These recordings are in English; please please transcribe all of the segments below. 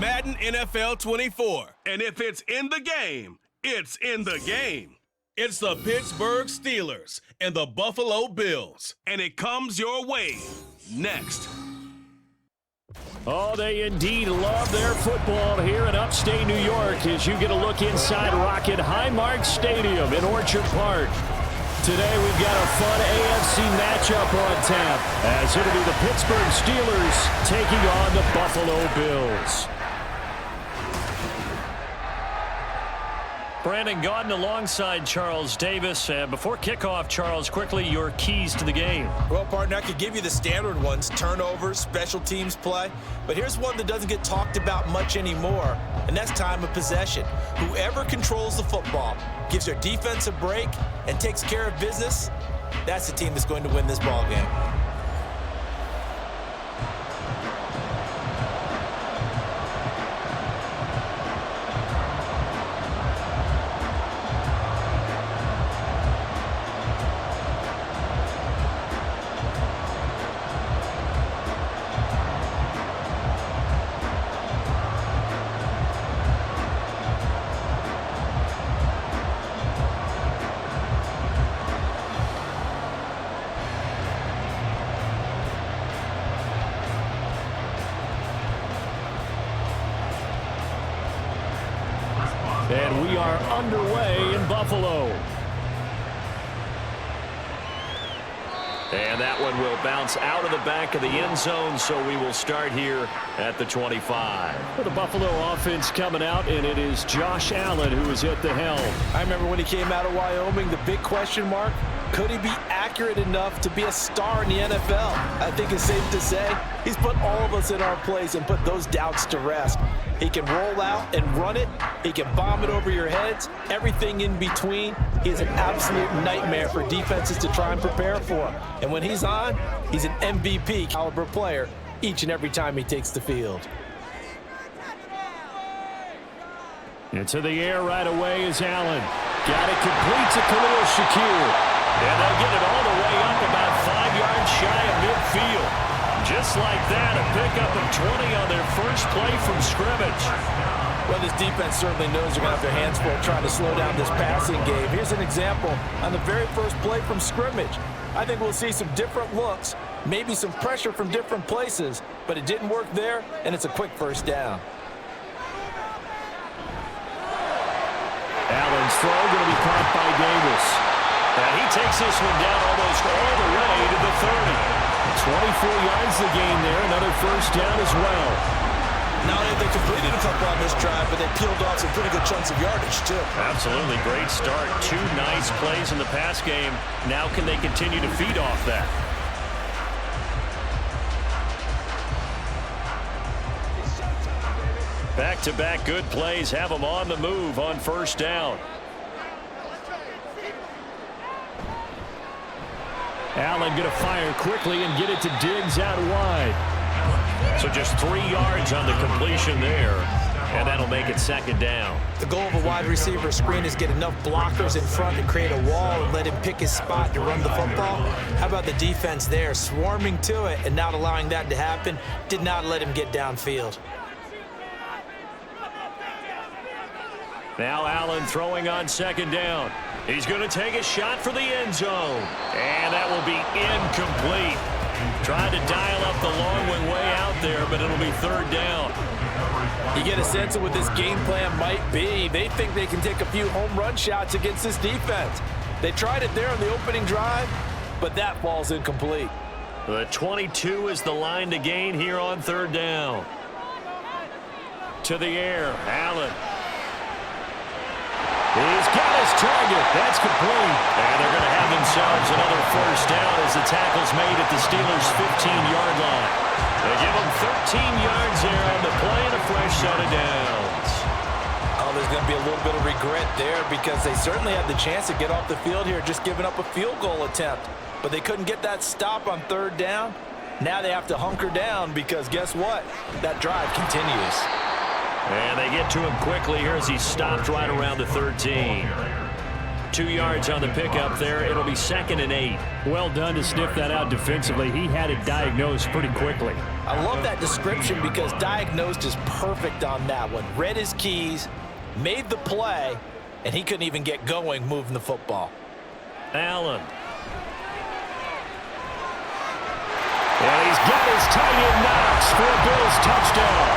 Madden NFL 24. And if it's in the game, it's in the game. It's the Pittsburgh Steelers and the Buffalo Bills. And it comes your way next. Oh, they indeed love their football here in upstate New York as you get a look inside Rocket Highmark Stadium in Orchard Park. Today we've got a fun AFC matchup on tap as it'll be the Pittsburgh Steelers taking on the Buffalo Bills. Brandon Gaudin alongside Charles Davis. Before kickoff, Charles, quickly your keys to the game. Well, partner, I could give you the standard ones, turnovers, special teams play. But here's one that doesn't get talked about much anymore, and that's time of possession. Whoever controls the football, gives their defense a break, and takes care of business, that's the team that's going to win this ball game. And we are underway in Buffalo. And that one will bounce out of the back of the end zone, so we will start here at the 25. For the Buffalo offense coming out, and it is Josh Allen who is at the helm. I remember when he came out of Wyoming, the big question mark, could he be accurate enough to be a star in the NFL? I think it's safe to say he's put all of us in our place and put those doubts to rest. He can roll out and run it. He can bomb it over your heads. Everything in between. He's an absolute nightmare for defenses to try and prepare for. And when he's on, he's an MVP caliber player each and every time he takes the field. Into the air right away is Allen. Got it complete to Khalil Shakir. And they'll get it all the way up about 5 yards shy of midfield. Just like that, a pickup of 20 on their first play from scrimmage. Well, this defense certainly knows they're going to have their hands full trying to slow down this passing game. Here's an example on the very first play from scrimmage. I think we'll see some different looks, maybe some pressure from different places, but it didn't work there, and it's a quick first down. Allen's throw going to be caught by Davis. And he takes this one down almost all the way to the 30. 24 yards the gain there, another first down as well. Not only they completed a couple on this drive, but they peeled off some pretty good chunks of yardage, too. Absolutely, great start. 2 nice plays in the pass game. Now can they continue to feed off that? Back-to-back good plays have them on the move on first down. Allen going to fire quickly and get it to Diggs out wide. So just 3 yards on the completion there, and that'll make it second down. The goal of a wide receiver screen is get enough blockers in front to create a wall and let him pick his spot to run the football. How about the defense there, swarming to it and not allowing that to happen? Did not let him get downfield. Now Allen throwing on second down. He's going to take a shot for the end zone. And that will be incomplete. Trying to dial up the long one way out there, but it'll be third down. You get a sense of what this game plan might be. They think they can take a few home run shots against this defense. They tried it there on the opening drive, but that ball's incomplete. The 22 is the line to gain here on third down. To the air, Allen. He's got his target. That's complete. And they're going to have themselves another first down as the tackle's made at the Steelers' 15-yard line. They give them 13 yards there on the play and a fresh set of downs. Oh, there's going to be a little bit of regret there because they certainly had the chance to get off the field here, just giving up a field goal attempt. But they couldn't get that stop on third down. Now they have to hunker down because guess what? That drive continues. And they get to him quickly here as he stopped right around the 13. 2 yards on the pickup there. It'll be 2nd and 8. Well done to sniff that out defensively. He had it diagnosed pretty quickly. I love that description because diagnosed is perfect on that one. Read his keys, made the play, and he couldn't even get going moving the football. Allen. And he's got his tight end Knox for a Bills touchdown.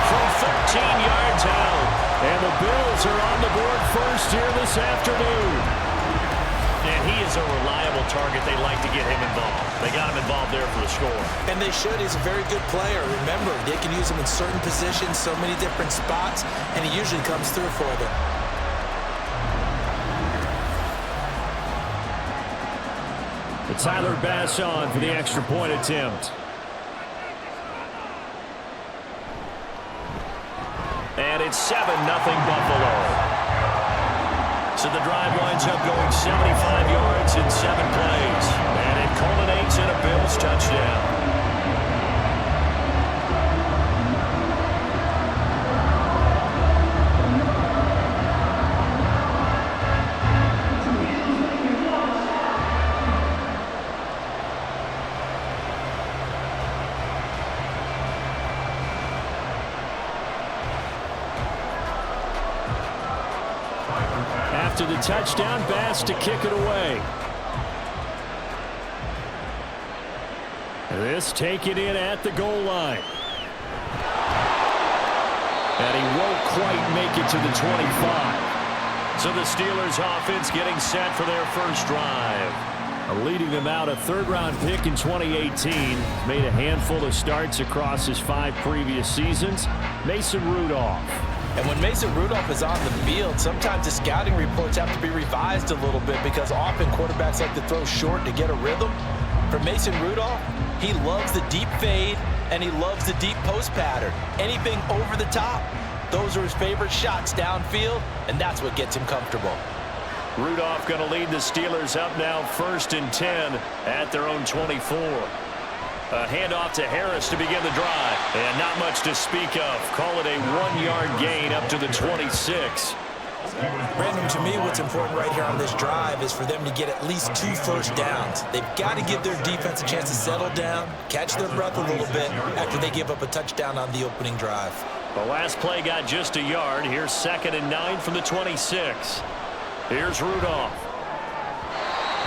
From 13 yards out. And the Bills are on the board first here this afternoon. And he is a reliable target. They like to get him involved. They got him involved there for the score. And they should. He's a very good player. Remember, they can use him in certain positions, so many different spots, and he usually comes through for them. It's Tyler Bass on for the extra point attempt. And it's 7-0 Buffalo. So the drive winds up going 75 yards in 7 plays. And it culminates in a Bills touchdown. After the touchdown, Bass to kick it away. This taken in at the goal line. And he won't quite make it to the 25. So the Steelers offense getting set for their first drive. Leading them out, a third-round pick in 2018. He's made a handful of starts across his 5 previous seasons. Mason Rudolph. And when Mason Rudolph is on the field, sometimes the scouting reports have to be revised a little bit because often quarterbacks like to throw short to get a rhythm. For Mason Rudolph, he loves the deep fade and he loves the deep post pattern. Anything over the top, those are his favorite shots downfield, and that's what gets him comfortable. Rudolph going to lead the Steelers up now 1st and 10 at their own 24. A handoff to Harris to begin the drive. And not much to speak of. Call it a 1-yard gain up to the 26. Brandon, to me, what's important right here on this drive is for them to get at least 2 first downs. They've got to give their defense a chance to settle down, catch their breath a little bit after they give up a touchdown on the opening drive. The last play got just a yard. Here's 2nd and 9 from the 26. Here's Rudolph.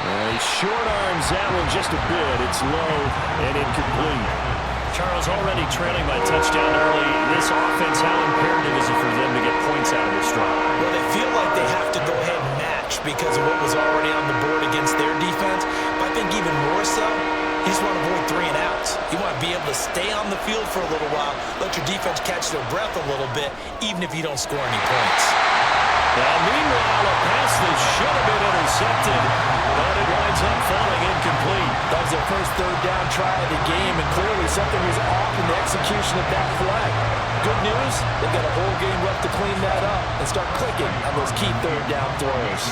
He short arms that one just a bit. It's low and incomplete. Charles, already trailing by touchdown early. This offense, how imperative is it for them to get points out of this drive? Well, they feel like they have to go ahead and match because of what was already on the board against their defense. But I think even more so, you just want to avoid 3 and outs. You want to be able to stay on the field for a little while, let your defense catch their breath a little bit, even if you don't score any points. Now, meanwhile, a pass that should have been intercepted, but it winds up falling incomplete. That was their first third down try of the game, and clearly something was off in the execution of that play. Good news, they've got a whole game left to clean that up and start clicking on those key third down throws.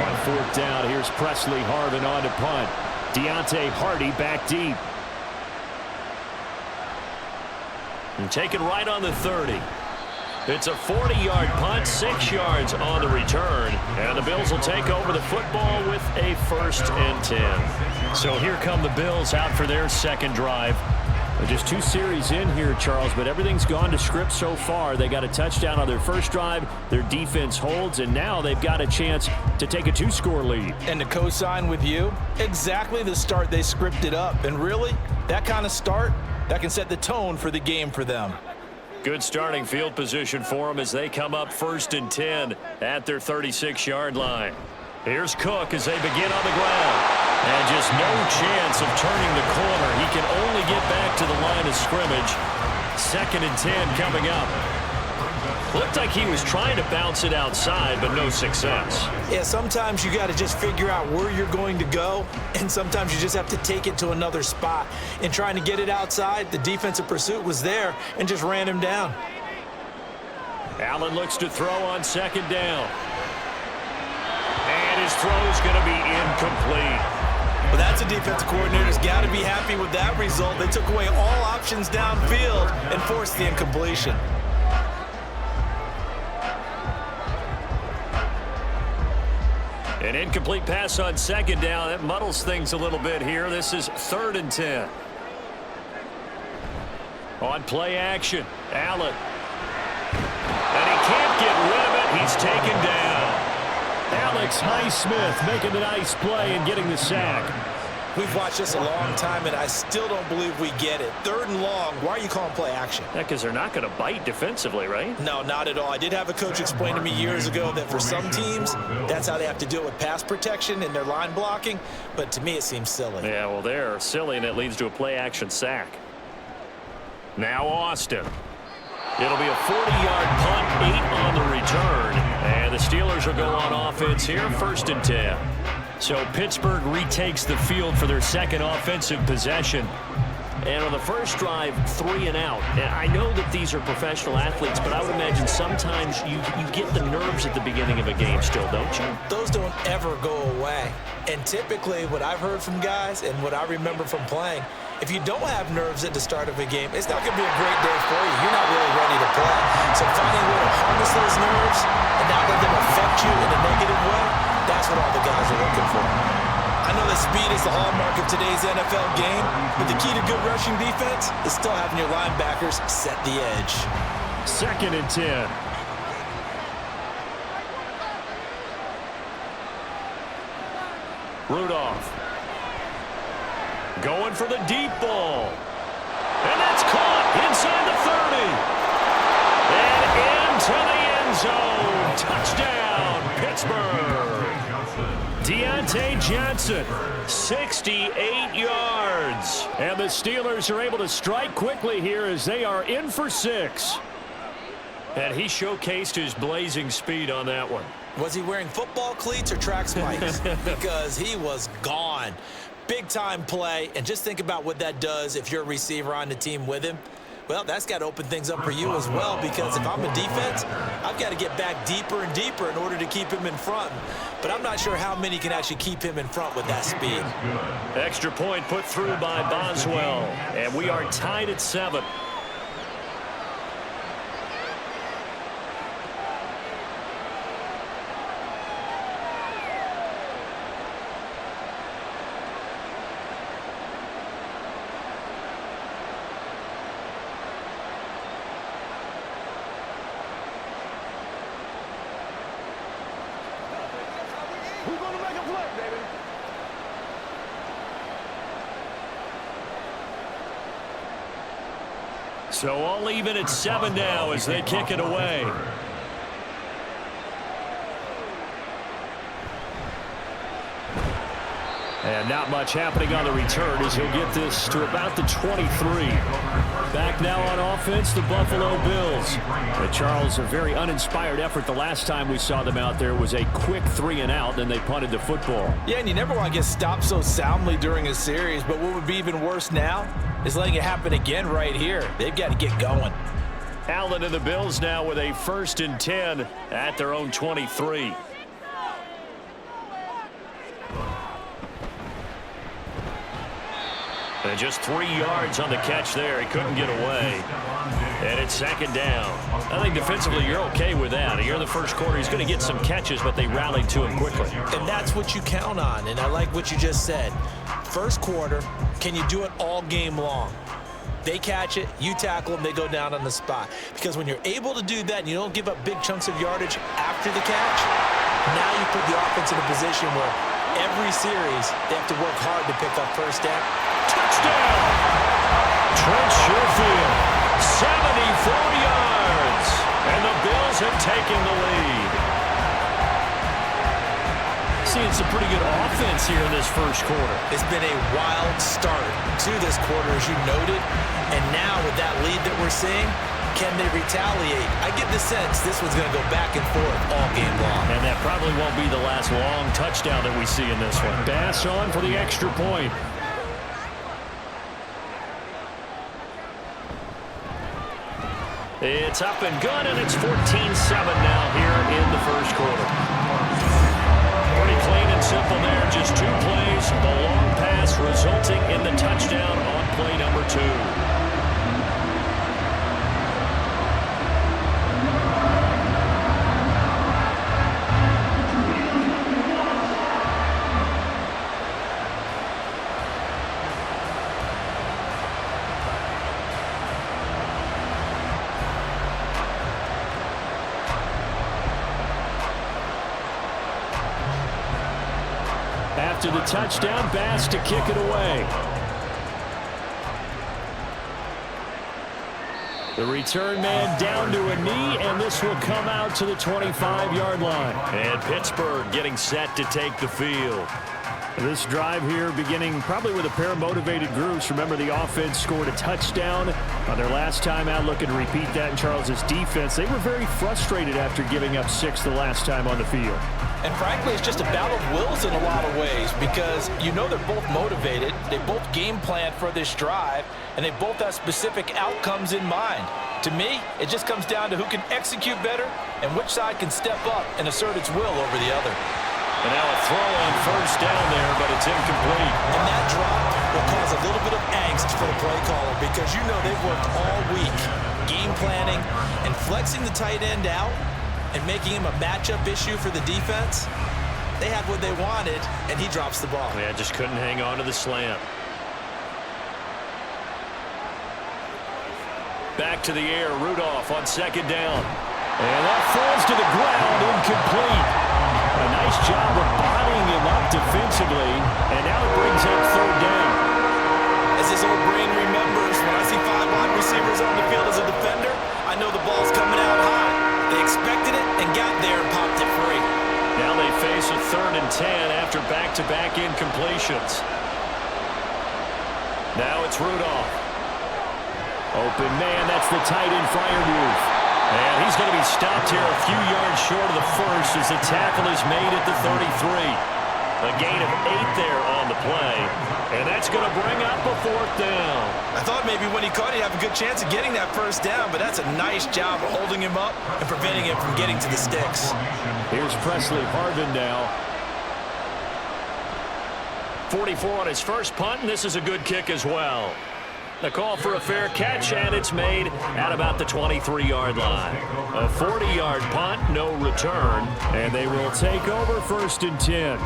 On 4th down, here's Presley Harvin on to punt. Deontay Hardy back deep. And taken right on the 30. It's a 40-yard punt, 6 yards on the return. And the Bills will take over the football with a 1st and 10. So here come the Bills out for their second drive. Just 2 series in here, Charles, but everything's gone to script so far. They got a touchdown on their first drive. Their defense holds, and now they've got a chance to take a 2-score lead. And to co-sign with you, exactly the start they scripted up. And really, that kind of start, that can set the tone for the game for them. Good starting field position for them as they come up 1st and 10 at their 36-yard line. Here's Cook as they begin on the ground. And just no chance of turning the corner. He can only get back to the line of scrimmage. 2nd and 10 coming up. Looked like he was trying to bounce it outside, but no success. Yeah, sometimes you got to just figure out where you're going to go, and sometimes you just have to take it to another spot. In trying to get it outside, the defensive pursuit was there and just ran him down. Allen looks to throw on 2nd down. And his throw's going to be incomplete. Well, that's a defensive coordinator's got to be happy with that result. They took away all options downfield and forced the incompletion. An incomplete pass on second down. That muddles things a little bit here. This is 3rd and 10. On play action, Allen. And he can't get rid of it. He's taken down. Alex Highsmith making the nice play and getting the sack. We've watched this a long time, and I still don't believe we get it. 3rd and long, why are you calling play action? Yeah, because they're not going to bite defensively, right? No, not at all. I did have a coach explain to me years ago that for some teams, that's how they have to deal with pass protection and their line blocking, but to me it seems silly. Yeah, well, they're silly, and it leads to a play action sack. Now Austin. It'll be a 40-yard punt, 8 on the return, and the Steelers will go on offense here, 1st and 10. So Pittsburgh retakes the field for their second offensive possession. And on the first drive, 3 and out. And I know that these are professional athletes, but I would imagine sometimes you get the nerves at the beginning of a game still, don't you? Those don't ever go away. And typically what I've heard from guys and what I remember from playing, if you don't have nerves at the start of a game, it's not going to be a great day for you. You're not really ready to play. So finding a way to harness those nerves and not let them affect you in a negative way, that's what all the guys are looking for. I know that speed is the hallmark of today's NFL game, but the key to good rushing defense is still having your linebackers set the edge. 2nd and 10. Rudolph. Going for the deep ball. And that's caught inside the 30. And into the end zone. Touchdown, Pittsburgh. Deontay Johnson, 68 yards. And the Steelers are able to strike quickly here as they are in for 6. And he showcased his blazing speed on that one. Was he wearing football cleats or track spikes? Because he was gone. Big-time play, and just think about what that does if you're a receiver on the team with him. Well, that's got to open things up for you as well, because if I'm a defense, I've got to get back deeper and deeper in order to keep him in front. But I'm not sure how many can actually keep him in front with that speed. Extra point put through by Boswell, and we are tied at 7. So all even at 7 now as they kick it away. And not much happening on the return as he'll get this to about the 23. Back now on offense, the Buffalo Bills. But Charles, a very uninspired effort. The last time we saw them out there was a quick 3 and out, then they punted the football. Yeah, and you never want to get stopped so soundly during a series, but what would be even worse now is letting it happen again right here. They've got to get going. Allen and the Bills now with a 1st and 10 at their own 23. And just 3 yards on the catch there. He couldn't get away. And it's 2nd down. I think defensively you're okay with that. Here in the first quarter, he's going to get some catches, but they rallied to him quickly. And that's what you count on, and I like what you just said. First quarter, can you do it all game long? They catch it, you tackle them, they go down on the spot. Because when you're able to do that and you don't give up big chunks of yardage after the catch, now you put the offense in a position where every series they have to work hard to pick up first down. Touchdown! Trent Sherfield, 74 yards. And the Bills have taken the lead. Seeing some pretty good offense here in this first quarter. It's been a wild start to this quarter, as you noted. And now with that lead that we're seeing, can they retaliate? I get the sense this one's going to go back and forth all game long. And that probably won't be the last long touchdown that we see in this one. Bass on for the extra point. It's up and good, and it's 14-7 now here in the first quarter. Pretty clean and simple there. Just 2 plays. The long pass resulting in the touchdown on play number 2. after the touchdown. Bass to kick it away. The return man down to a knee, and this will come out to the 25-yard line. And Pittsburgh getting set to take the field. This drive here beginning probably with a pair of motivated groups. Remember, the offense scored a touchdown on their last time out. Looking to repeat that in Charles's defense. They were very frustrated after giving up 6 the last time on the field. And frankly, it's just a battle of wills in a lot of ways because you know they're both motivated. They both game plan for this drive, and they both have specific outcomes in mind. To me, it just comes down to who can execute better and which side can step up and assert its will over the other. And now a throw on first down there, but it's incomplete. And that drop will cause a little bit of angst for the play caller because you know they've worked all week game planning and flexing the tight end out and making him a matchup issue for the defense. They had what they wanted, and he drops the ball. Yeah, just couldn't hang on to the slant. Back to the air, Rudolph on second down. And that falls to the ground, incomplete. A nice job of bodying him up defensively, and now it brings up third down. As his old brain remembers, when I see 5 wide receivers on the field as a defender, I know the ball's coming out high. They expected it and got there and popped it free. Now they face a 3rd and 10 after back-to-back incompletions. Now it's Rudolph. Open man, that's the tight end fire move. And he's going to be stopped here a few yards short of the first as the tackle is made at the 33. A gain of 8 there on the play. And that's going to bring up a 4th down. I thought maybe when he caught it, he'd have a good chance of getting that first down, but that's a nice job of holding him up and preventing him from getting to the sticks. Here's Presley Harvin now. 44 on his first punt, and this is a good kick as well. The call for a fair catch, and it's made at about the 23-yard line. A 40-yard punt, no return, and they will take over 1st and 10.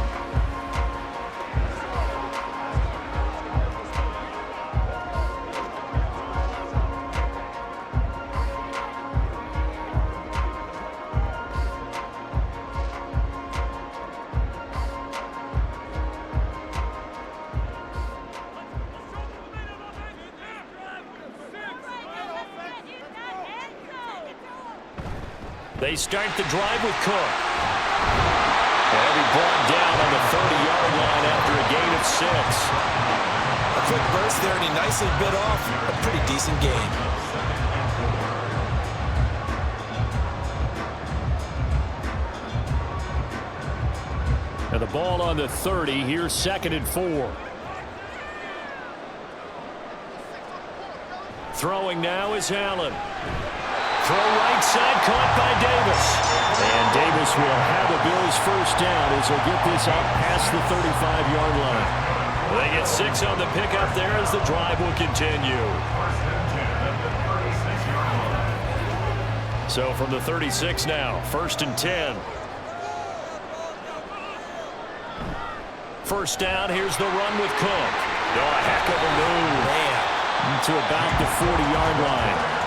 They start the drive with Cook. And he brought down on the 30-yard line after a gain of 6. A quick burst there, and he nicely bit off a pretty decent gain. And the ball on the 30. Here's 2nd and 4. Throwing now is Allen. Throw right side, caught by Davis. And Davis will have the Bills first down as he'll get this out past the 35-yard line. They get 6 on the pickup there as the drive will continue. So from the 36 now, 1st and 10. First down, here's the run with Cook. Oh, a heck of a move. Man. To about the 40-yard line.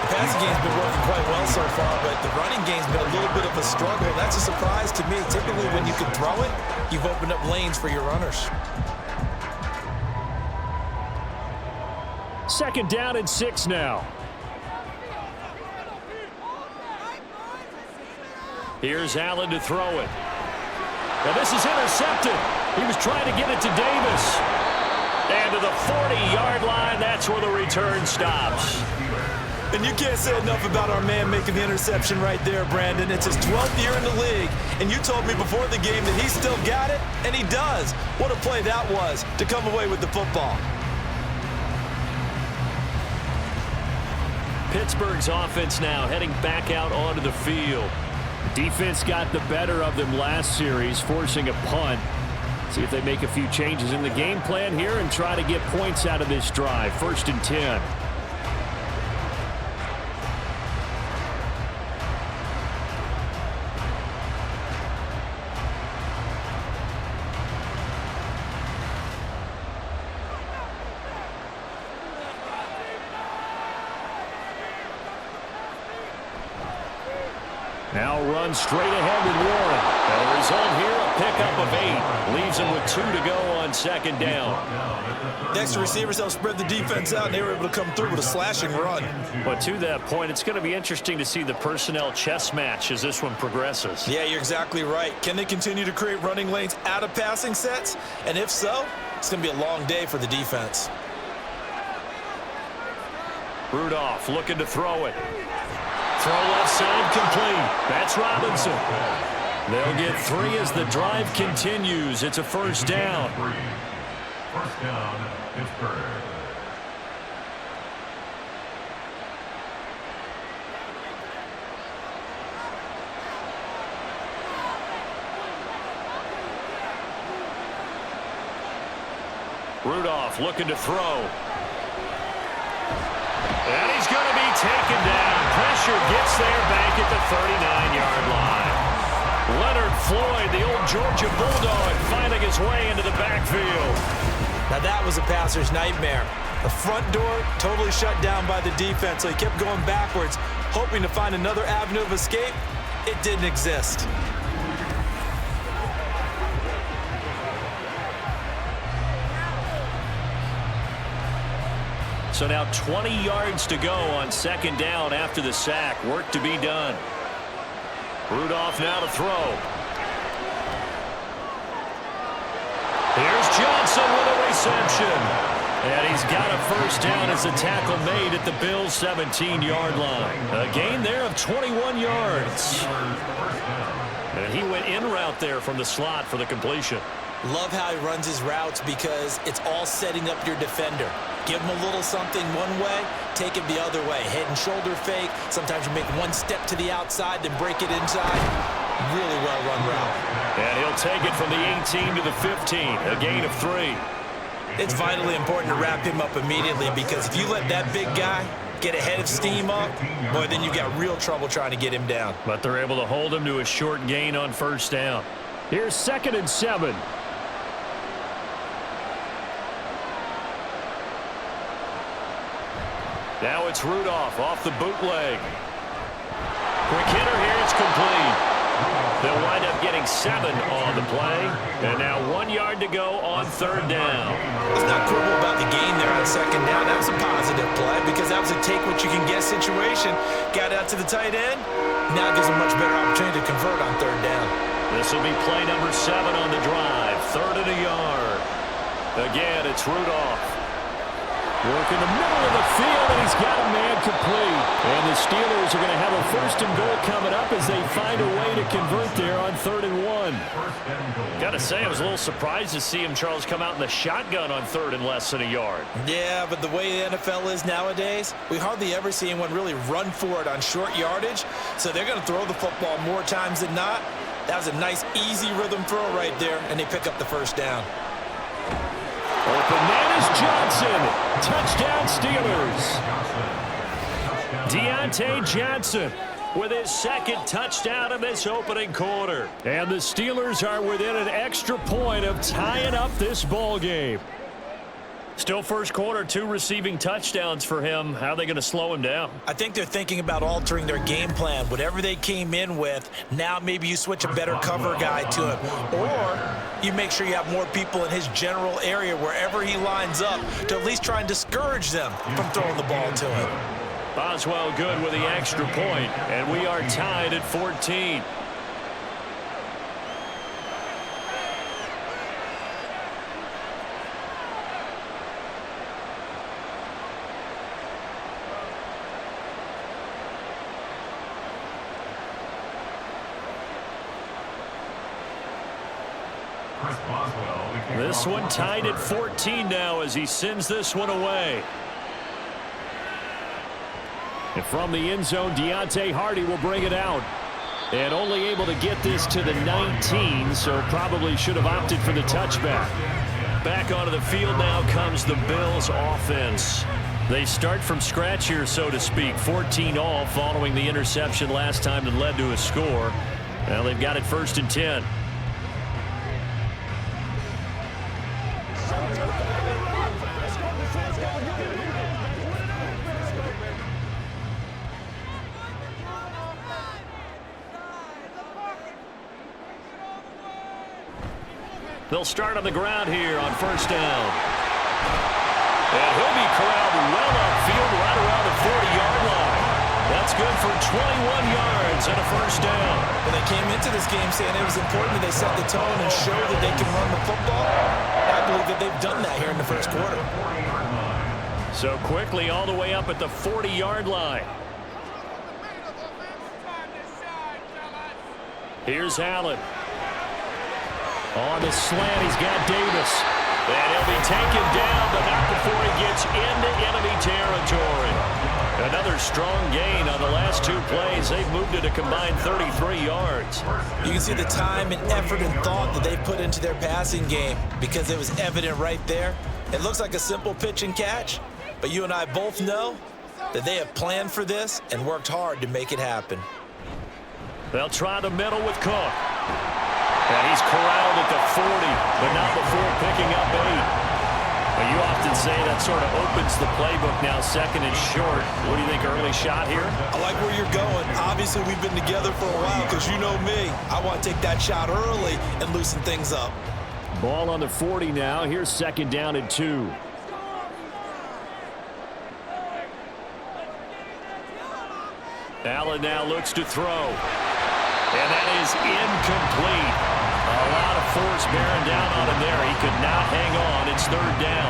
The passing game's been working quite well so far, but the running game's been a little bit of a struggle. That's a surprise to me. Typically, when you can throw it, you've opened up lanes for your runners. 2nd down and 6 now. Here's Allen to throw it. Now this is intercepted. He was trying to get it to Davis. And to the 40-yard line, that's where the return stops. And you can't say enough about our man making the interception right there, Brandon. It's his 12th year in the league, and you told me before the game that he still got it, and he does. What a play that was to come away with the football. Pittsburgh's offense now heading back out onto the field. Defense got the better of them last series, forcing a punt. See if they make a few changes in the game plan here and try to get points out of this drive. 1st and 10. Now run straight ahead with Warren. And the result here, a pickup of 8. Leaves him with 2 to go on second down. Next, the receivers helped spread the defense out, and they were able to come through with a slashing run. But to that point, it's going to be interesting to see the personnel chess match as this one progresses. Yeah, you're exactly right. Can they continue to create running lanes out of passing sets? And if so, it's going to be a long day for the defense. Rudolph looking to throw it. Throw left side complete. That's Robinson. They'll get 3 as the drive continues. It's a first down. First down, Pittsburgh. Rudolph looking to throw. And he's going to be taken down. Pressure gets there back at the 39-yard line. Leonard Floyd, the old Georgia Bulldog, finding his way into the backfield. Now that was a passer's nightmare. The front door totally shut down by the defense, so he kept going backwards, hoping to find another avenue of escape. It didn't exist. So now 20 yards to go on second down after the sack. Work to be done. Rudolph now to throw. Here's Johnson with a reception. And he's got a first down as the tackle made at the Bills' 17-yard line. A gain there of 21 yards. And he went in route there from the slot for the completion. Love how he runs his routes because it's all setting up your defender. Give him a little something one way, take it the other way. Head and shoulder fake. Sometimes you make one step to the outside, then break it inside. Really well-run route. And he'll take it from the 18 to the 15, a gain of 3. It's vitally important to wrap him up immediately because if you let that big guy get ahead of steam up, boy, then you've got real trouble trying to get him down. But they're able to hold him to a short gain on first down. Here's 2nd and 7. Now it's Rudolph off the bootleg. Quick hitter here, it's complete. They'll wind up getting 7 on the play. And now 1 yard to go on third down. Let's not quibble about the gain there on second down. That was a positive play because that was a take-what-you-can-get situation. Got out to the tight end. Now it gives a much better opportunity to convert on third down. This will be play number 7 on the drive. 3rd and a yard. Again, it's Rudolph. Work in the middle of the field, and he's got a man complete. And the Steelers are going to have a 1st and goal coming up as they find a way to convert there on 3rd and 1. Got to say, I was a little surprised to see him, Charles, come out in the shotgun on 3rd and less than a yard. Yeah, but the way the NFL is nowadays, we hardly ever see anyone really run for it on short yardage. So they're going to throw the football more times than not. That was a nice, easy rhythm throw right there, and they pick up the first down. Open man is Johnson. Touchdown, Steelers. Deontay Johnson with his 2nd touchdown in this opening quarter. And the Steelers are within an extra point of tying up this ball game. Still first quarter, 2 receiving touchdowns for him. How are they going to slow him down? I think they're thinking about altering their game plan. Whatever they came in with, now maybe you switch a better cover guy to him. Or you make sure you have more people in his general area wherever he lines up to at least try and discourage them from throwing the ball to him. Boswell good with the extra point, and we are tied at 14. This one tied at 14 now as he sends this one away. And from the end zone, Deontay Hardy will bring it out. And only able to get this to the 19, so probably should have opted for the touchback. Back onto the field now comes the Bills offense. They start from scratch here, so to speak. 14 all following the interception last time that led to a score. Now they've got it 1st and 10. They'll start on the ground here on first down. And he'll be corralled well upfield right around the 40-yard line. That's good for 21 yards and a first down. When they came into this game saying it was important that they set the tone and show that they can run the football, I believe that they've done that here in the first quarter. So quickly all the way up at the 40-yard line. Here's Allen. On the slant, he's got Davis. And he'll be taken down, but not before he gets into enemy territory. Another strong gain on the last two plays. They've moved it a combined 33 yards. You can see the time and effort and thought that they put into their passing game because it was evident right there. It looks like a simple pitch and catch, but you and I both know that they have planned for this and worked hard to make it happen. They'll try the middle with Cook. And he's corralled at the 40, but not before picking up 8. Well, you often say that sort of opens the playbook now, second and short. What do you think, early shot here? I like where you're going. Obviously, we've been together for a while because you know me. I want to take that shot early and loosen things up. Ball on the 40 now. Here's second down and 2. Allen now looks to throw. And that is incomplete. A lot of force bearing down on him there. He could not hang on. It's third down.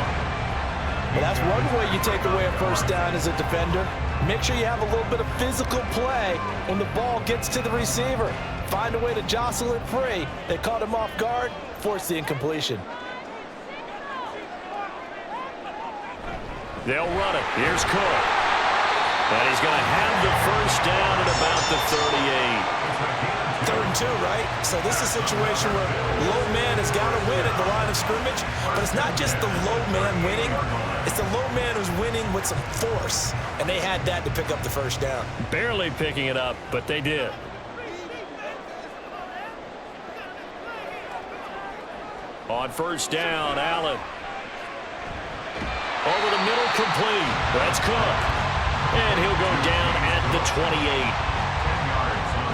Well, that's one way you take away a first down as a defender. Make sure you have a little bit of physical play when the ball gets to the receiver. Find a way to jostle it free. They caught him off guard, forced the incompletion. They'll run it. Here's Cook. And he's going to have the first down at about the 38. 3rd and 2, right? So this is a situation where low man has got to win at the line of scrimmage, but it's not just the low man winning. It's the low man who's winning with some force, and they had that to pick up the first down. Barely picking it up, but they did. On first down, Allen. Over the middle, complete. That's Cook. And he'll go down at the 28.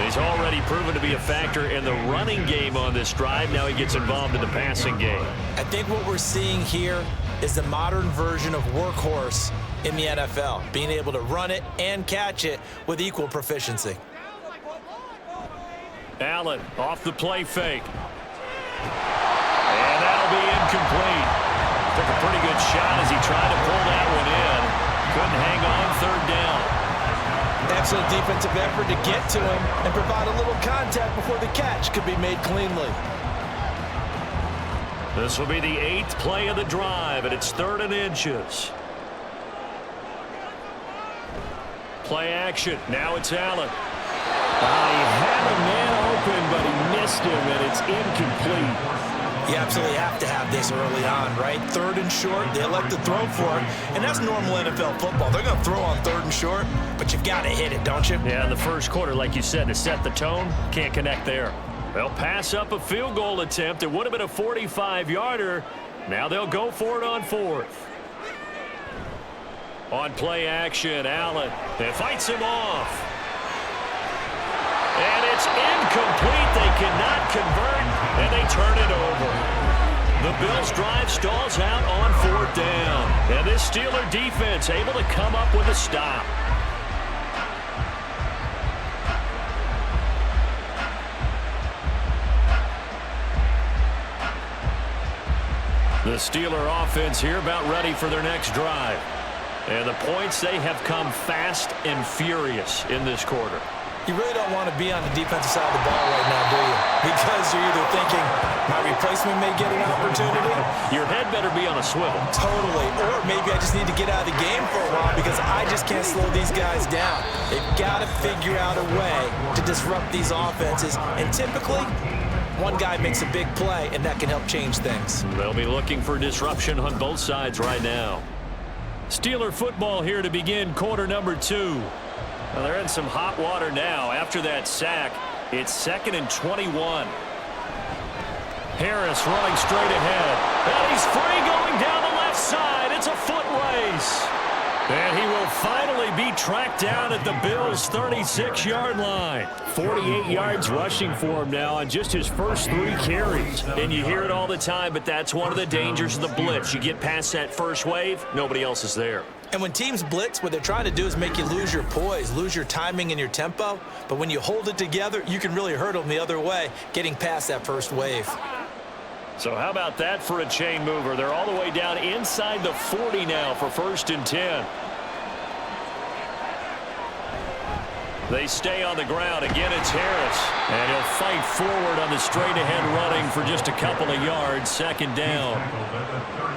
He's already proven to be a factor in the running game on this drive. Now he gets involved in the passing game. I think what we're seeing here is the modern version of workhorse in the NFL, being able to run it and catch it with equal proficiency. Allen off the play fake. And that'll be incomplete. Took a pretty good shot as he tried to pull that one in. Couldn't hang on, third down. Excellent defensive effort to get to him and provide a little contact before the catch could be made cleanly. This will be the 8th play of the drive, and it's 3rd and inches. Play action. Now it's Allen. He had a man open, but he missed him, and it's incomplete. You absolutely have to have this early on, right? 3rd and short, they elect to throw for it, and that's normal NFL football. They're going to throw on 3rd and short, but you've got to hit it, don't you? Yeah, in the first quarter, like you said, to set the tone, can't connect there. They'll pass up a field goal attempt. It would have been a 45-yarder. Now they'll go for it on 4th. On play action, Allen. It fights him off. And it's incomplete. They cannot convert, and they turn it over. The Bills' drive stalls out on 4th down. And this Steeler defense able to come up with a stop. The Steeler offense here about ready for their next drive. And the points, they have come fast and furious in this quarter. You really don't want to be on the defensive side of the ball right now, do you? Because you're either thinking, my replacement may get an opportunity. Your head better be on a swivel. Totally. Or maybe I just need to get out of the game for a while because I just can't slow these guys down. They've got to figure out a way to disrupt these offenses. And typically, one guy makes a big play, and that can help change things. They'll be looking for disruption on both sides right now. Steeler football here to begin quarter number 2. Well, they're in some hot water now. After that sack, it's 2nd and 21. Harris running straight ahead. And he's free going down the left side. It's a foot race. And he will finally be tracked down at the Bills' 36-yard line. 48 yards rushing for him now on just his first 3 carries. And you hear it all the time, but that's one of the dangers of the blitz. You get past that first wave, nobody else is there. And when teams blitz, what they're trying to do is make you lose your poise, lose your timing and your tempo. But when you hold it together, you can really hurt them the other way, getting past that first wave. So how about that for a chain mover? They're all the way down inside the 40 now for 1st and 10. They stay on the ground. Again, it's Harris. And he'll fight forward on the straight-ahead running for just a couple of yards. 2nd down.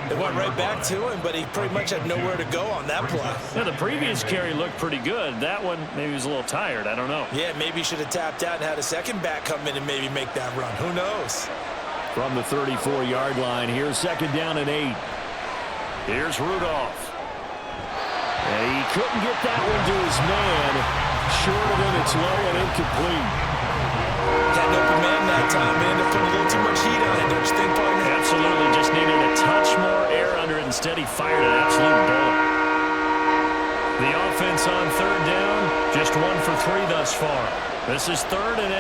They went right back to him, but he pretty much had nowhere to go on that play. Yeah, the previous carry looked pretty good. That one, maybe he was a little tired. I don't know. Yeah, maybe he should have tapped out and had a second back come in and maybe make that run. Who knows? From the 34-yard line, here's 2nd down and 8. Here's Rudolph. And he couldn't get that one to his man. Short of him, it's low and incomplete. Had an open man that time, man. They put a little too much heat on it, don't you think, partner? Absolutely, just needed a touch more air under it. Instead, he fired an absolute bullet. The offense on 3rd down, just 1 for 3 thus far. This is 3rd and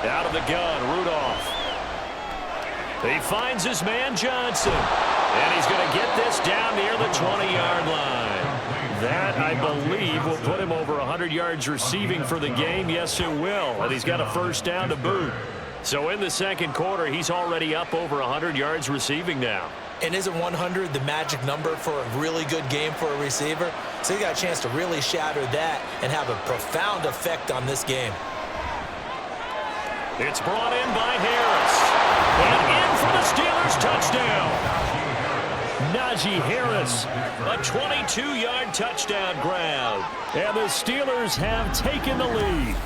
8. Out of the gun, Rudolph. He finds his man, Johnson. And he's going to get this down near the 20-yard line. That, I believe, will put him over 100 yards receiving for the game. Yes, it will. And he's got a 1st down to boot. So in the 2nd quarter, he's already up over 100 yards receiving now. And isn't 100 the magic number for a really good game for a receiver? So he got a chance to really shatter that and have a profound effect on this game. It's brought in by Harris. And in for the Steelers touchdown. Najee Harris, a 22-yard touchdown grab. And the Steelers have taken the lead.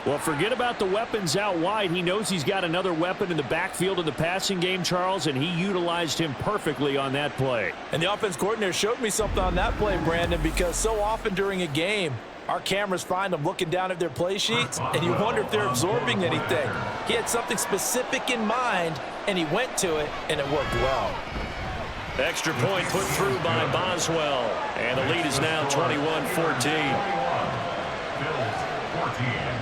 Well, forget about the weapons out wide. He knows he's got another weapon in the backfield of the passing game, Charles, and he utilized him perfectly on that play. And the offense coordinator showed me something on that play, Brandon, because so often during a game, our cameras find them looking down at their play sheets, and you wonder if they're absorbing anything. He had something specific in mind, and he went to it, and it worked well. Extra point put through by Boswell, and the lead is now 21-14. Bills 14.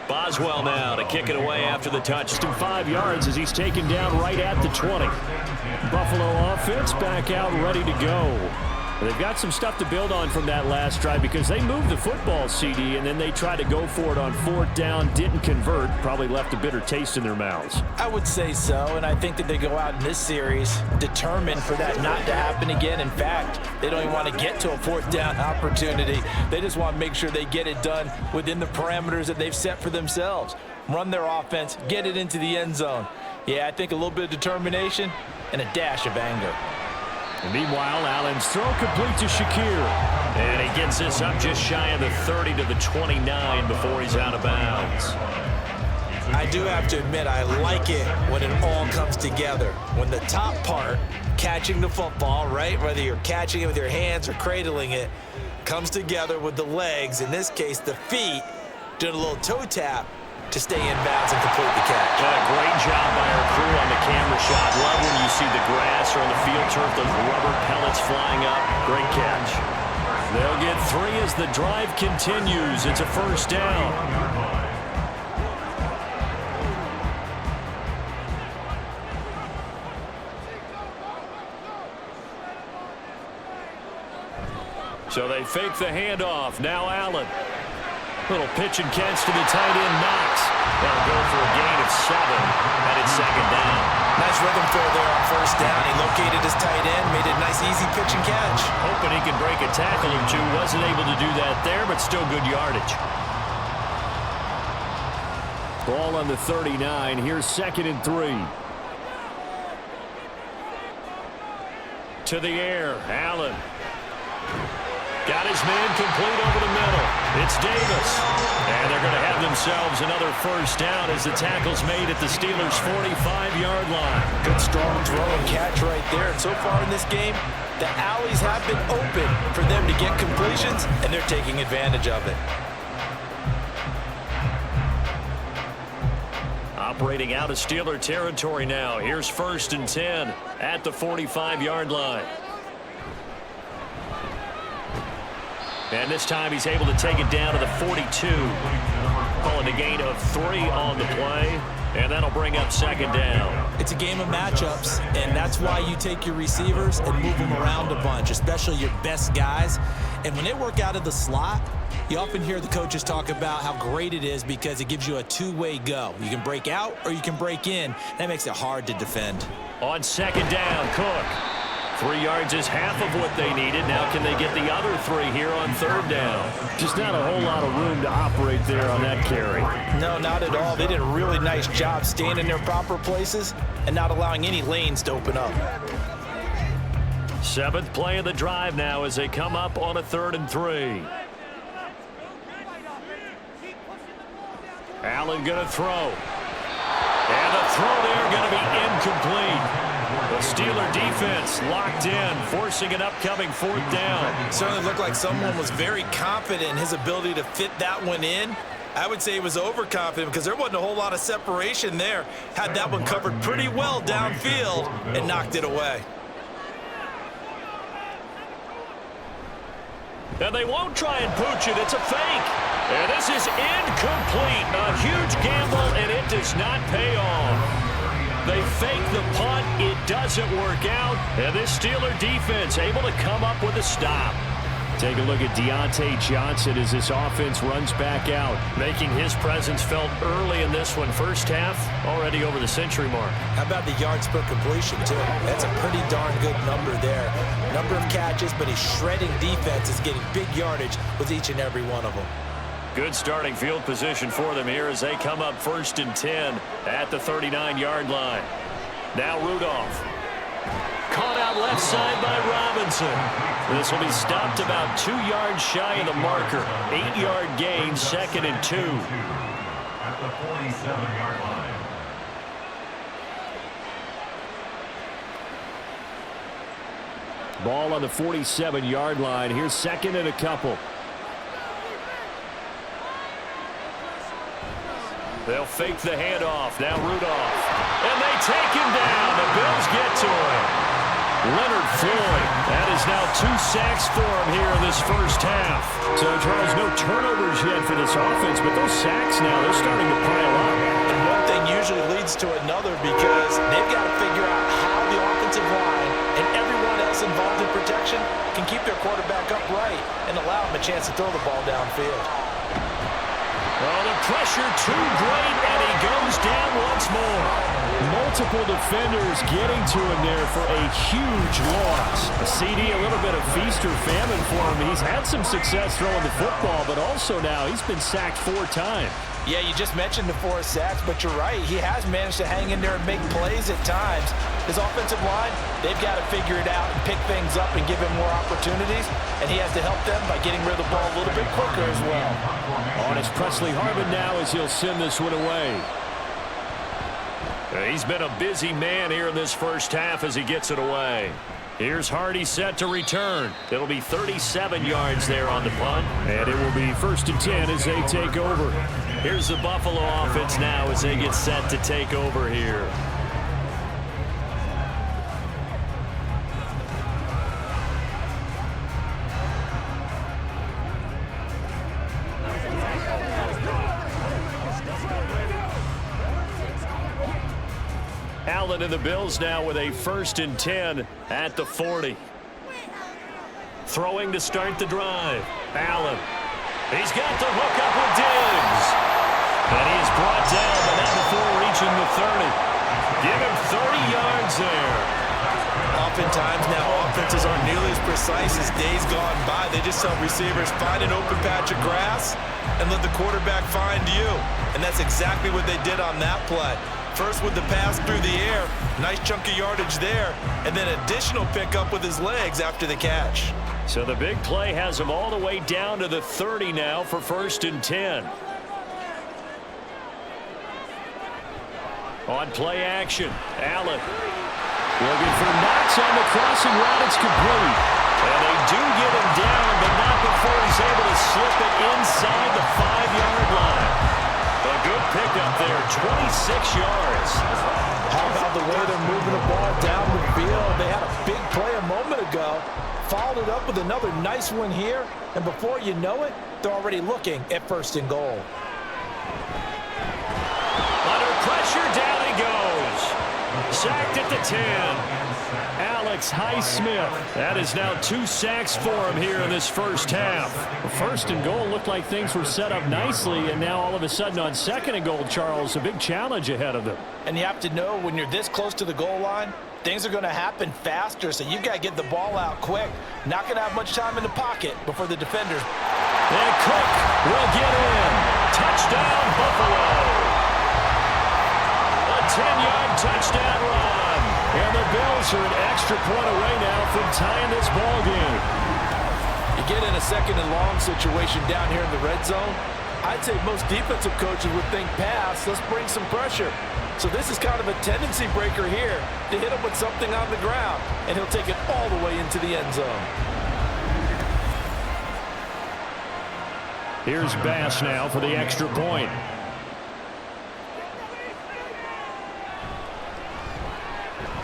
Boswell now to kick it away after the touch. Just 5 yards as he's taken down right at the 20. Buffalo offense back out ready to go. They've got some stuff to build on from that last drive because they moved the football, CD, and then they tried to go for it on 4th down, didn't convert, probably left a bitter taste in their mouths. I would say so, and I think that they go out in this series determined for that not to happen again. In fact, they don't even want to get to a 4th down opportunity. They just want to make sure they get it done within the parameters that they've set for themselves. Run their offense, get it into the end zone. Yeah, I think a little bit of determination and a dash of anger. And meanwhile, Allen's throw complete to Shakir. And he gets this up just shy of the 30 to the 29 before he's out of bounds. I do have to admit, I like it when it all comes together. When the top part, catching the football, right, whether you're catching it with your hands or cradling it, comes together with the legs, in this case the feet, doing a little toe tap to stay in bounds and complete the catch. Great job by our crew on the camera shot. Love when you see the grass or on the field turf, those rubber pellets flying up. Great catch. They'll get 3 as the drive continues. It's a 1st down. So they fake the handoff. Now Allen. Little pitch and catch to the tight end, Knox. That'll go for a gain of 7, and it's 2nd down. Nice rhythm throw there on 1st down. He located his tight end, made it a nice, easy pitch and catch. Hoping he can break a tackle or two. Wasn't able to do that there, but still good yardage. Ball on the 39. Here's 2nd and 3. To the air, Allen. Got his man complete over the middle. It's Davis. And they're going to have themselves another first down as the tackle's made at the Steelers' 45-yard line. Good strong throw and catch right there. And so far in this game, the alleys have been open for them to get completions, and they're taking advantage of it. Operating out of Steeler territory now. Here's 1st and 10 at the 45-yard line. And this time he's able to take it down to the 42. Calling a gain of 3 on the play. And that'll bring up 2nd down. It's a game of matchups, and that's why you take your receivers and move them around a bunch, especially your best guys. And when they work out of the slot, you often hear the coaches talk about how great it is because it gives you a two-way go. You can break out or you can break in. That makes it hard to defend. On 2nd down, Cook. 3 yards is half of what they needed. Now can they get the other 3 here on 3rd down? Just not a whole lot of room to operate there on that carry. No, not at all. They did a really nice job staying in their proper places and not allowing any lanes to open up. 7th play of the drive now as they come up on a 3rd and 3. Allen going to throw. And the throw there going to be incomplete. The Steeler defense locked in, forcing an upcoming 4th down. It certainly looked like someone was very confident in his ability to fit that one in. I would say he was overconfident because there wasn't a whole lot of separation there. Had that one covered pretty well downfield and knocked it away. And they won't try and pooch it. It's a fake. And this is incomplete. A huge gamble, and it does not pay off. They fake the punt. It doesn't work out. And this Steeler defense able to come up with a stop. Take a look at Deontay Johnson as this offense runs back out. Making his presence felt early in this one. First half, already over the century mark. How about the yards per completion, too? That's a pretty darn good number there. Number of catches, but his shredding defense is getting big yardage with each and every one of them. Good starting field position for them here as they come up 1st and 10 at the 39-yard line. Now Rudolph. Caught out left side by Robinson. This will be stopped about 2 yards shy of the marker. 8-yard gain, 2nd and 2. At the 47-yard line. Ball on the 47-yard line. Here's 2nd and a couple. They'll fake the handoff. Now Rudolph. And they take him down. The Bills get to him. Leonard Floyd. That is now 2 sacks for him here in this first half. So, Charles, no turnovers yet for this offense, but those sacks now, they're starting to pile up. And one thing usually leads to another because they've got to figure out how the offensive line and everyone else involved in protection can keep their quarterback upright and allow him a chance to throw the ball downfield. Oh, the pressure too great, and he goes down once more. Multiple defenders getting to him there for a huge loss. A CD, a little bit of feast or famine for him. He's had some success throwing the football, but also now he's been sacked 4 times. Yeah, you just mentioned the 4 sacks, but you're right. He has managed to hang in there and make plays at times. His offensive line, they've got to figure it out and pick things up and give him more opportunities, and he has to help them by getting rid of the ball a little bit quicker as well. On is Presley Harvin now as he'll send this one away. He's been a busy man here in this first half as he gets it away. Here's Hardy set to return. It'll be 37 yards there on the punt. And it will be 1st and 10 as they take over. Here's the Buffalo offense now as they get set to take over here. Allen and the Bills now with a 1st and 10 at the 40. Throwing to start the drive. Allen. He's got the hook up with Diggs. And he is brought down, but not before reaching the 30. Give him 30 yards there. Oftentimes now offenses aren't nearly as precise as days gone by. They just tell receivers, find an open patch of grass and let the quarterback find you. And that's exactly what they did on that play. First with the pass through the air, nice chunk of yardage there, and then additional pickup with his legs after the catch. So the big play has him all the way down to the 30 now for 1st and 10. On play action, Allen looking for Knox on the crossing route. It's complete. And they do get him down, but not before he's able to slip it inside the 5-yard line. A good pickup there, 26 yards. How about the way they're moving the ball down the field? They had a big play a moment ago, followed it up with another nice one here, and before you know it, they're already looking at 1st and goal. Under pressure, down he goes. Sacked at the 10. Alex Highsmith. That is now 2 sacks for him here in this first half. Well, 1st and goal looked like things were set up nicely, and now all of a sudden on 2nd and goal, Charles, a big challenge ahead of them. And you have to know when you're this close to the goal line, things are going to happen faster, so you've got to get the ball out quick. Not going to have much time in the pocket before the defenders. And Cook will get in. Touchdown, Buffalo. A 10-yard touchdown run. And the Bills are an extra point away now from tying this ball game. You get in a 2nd and long situation down here in the red zone, I'd say most defensive coaches would think pass, let's bring some pressure. So this is kind of a tendency breaker here to hit him with something on the ground, and he'll take it all the way into the end zone. Here's Bass now for the extra point.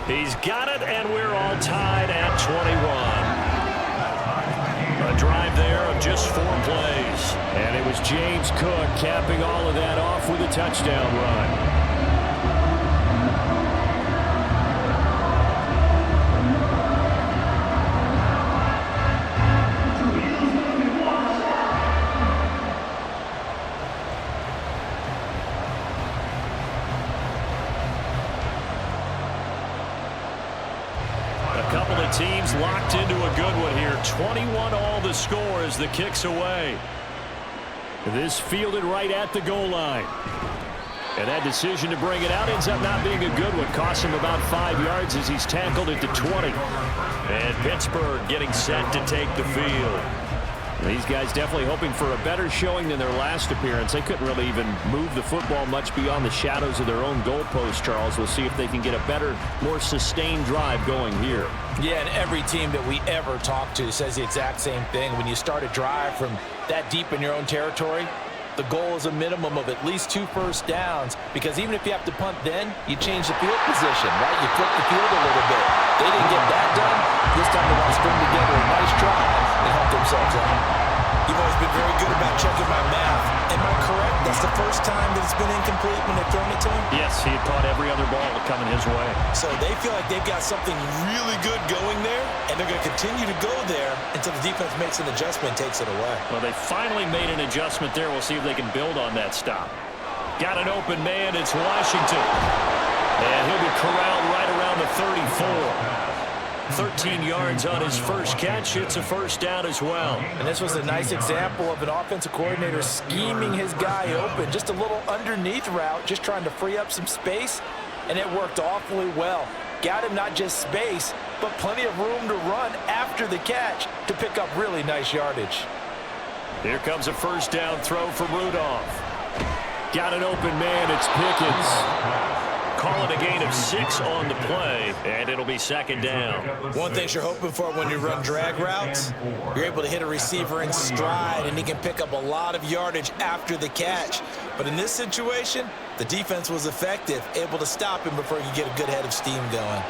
He's got it, and we're all tied at 21. A drive there of just 4 plays. And it was James Cook capping all of that off with a touchdown run. Teams locked into a good one here. 21 all the score as the kick's away. This fielded right at the goal line. And that decision to bring it out ends up not being a good one. Costs him about 5 yards as he's tackled at the 20. And Pittsburgh getting set to take the field. These guys definitely hoping for a better showing than their last appearance. They couldn't really even move the football much beyond the shadows of their own goalpost, Charles. We'll see if they can get a better, more sustained drive going here. Yeah, and every team that we ever talk to says the exact same thing. When you start a drive from that deep in your own territory, the goal is a minimum of at least 2 first downs, because even if you have to punt then, you change the field position, right? You flip the field a little bit. They didn't get that done. This time they want to string together a nice drive and help themselves out. You've always been very good about checking my math. Am I correct? That's the first time that it's been incomplete when they've thrown it to him? Yes, he had caught every other ball coming his way. So they feel like they've got something really good going there, and they're going to continue to go there until the defense makes an adjustment and takes it away. Well, they finally made an adjustment there. We'll see if they can build on that stop. Got an open man. It's Washington. And he'll be corralled right around the 34. 13 yards on his first catch. It's a first down as well. And this was a nice example of an offensive coordinator scheming his guy open. Just a little underneath route, just trying to free up some space, and it worked awfully well. Got him not just space, but plenty of room to run after the catch to pick up really nice yardage. Here comes a first down throw from Rudolph. Got an open man. It's Pickens. Call it a gain of 6 on the play, and it'll be second down. One thing you're hoping for when you run drag routes, you're able to hit a receiver in stride, and he can pick up a lot of yardage after the catch. But in this situation, the defense was effective, able to stop him before you get a good head of steam going.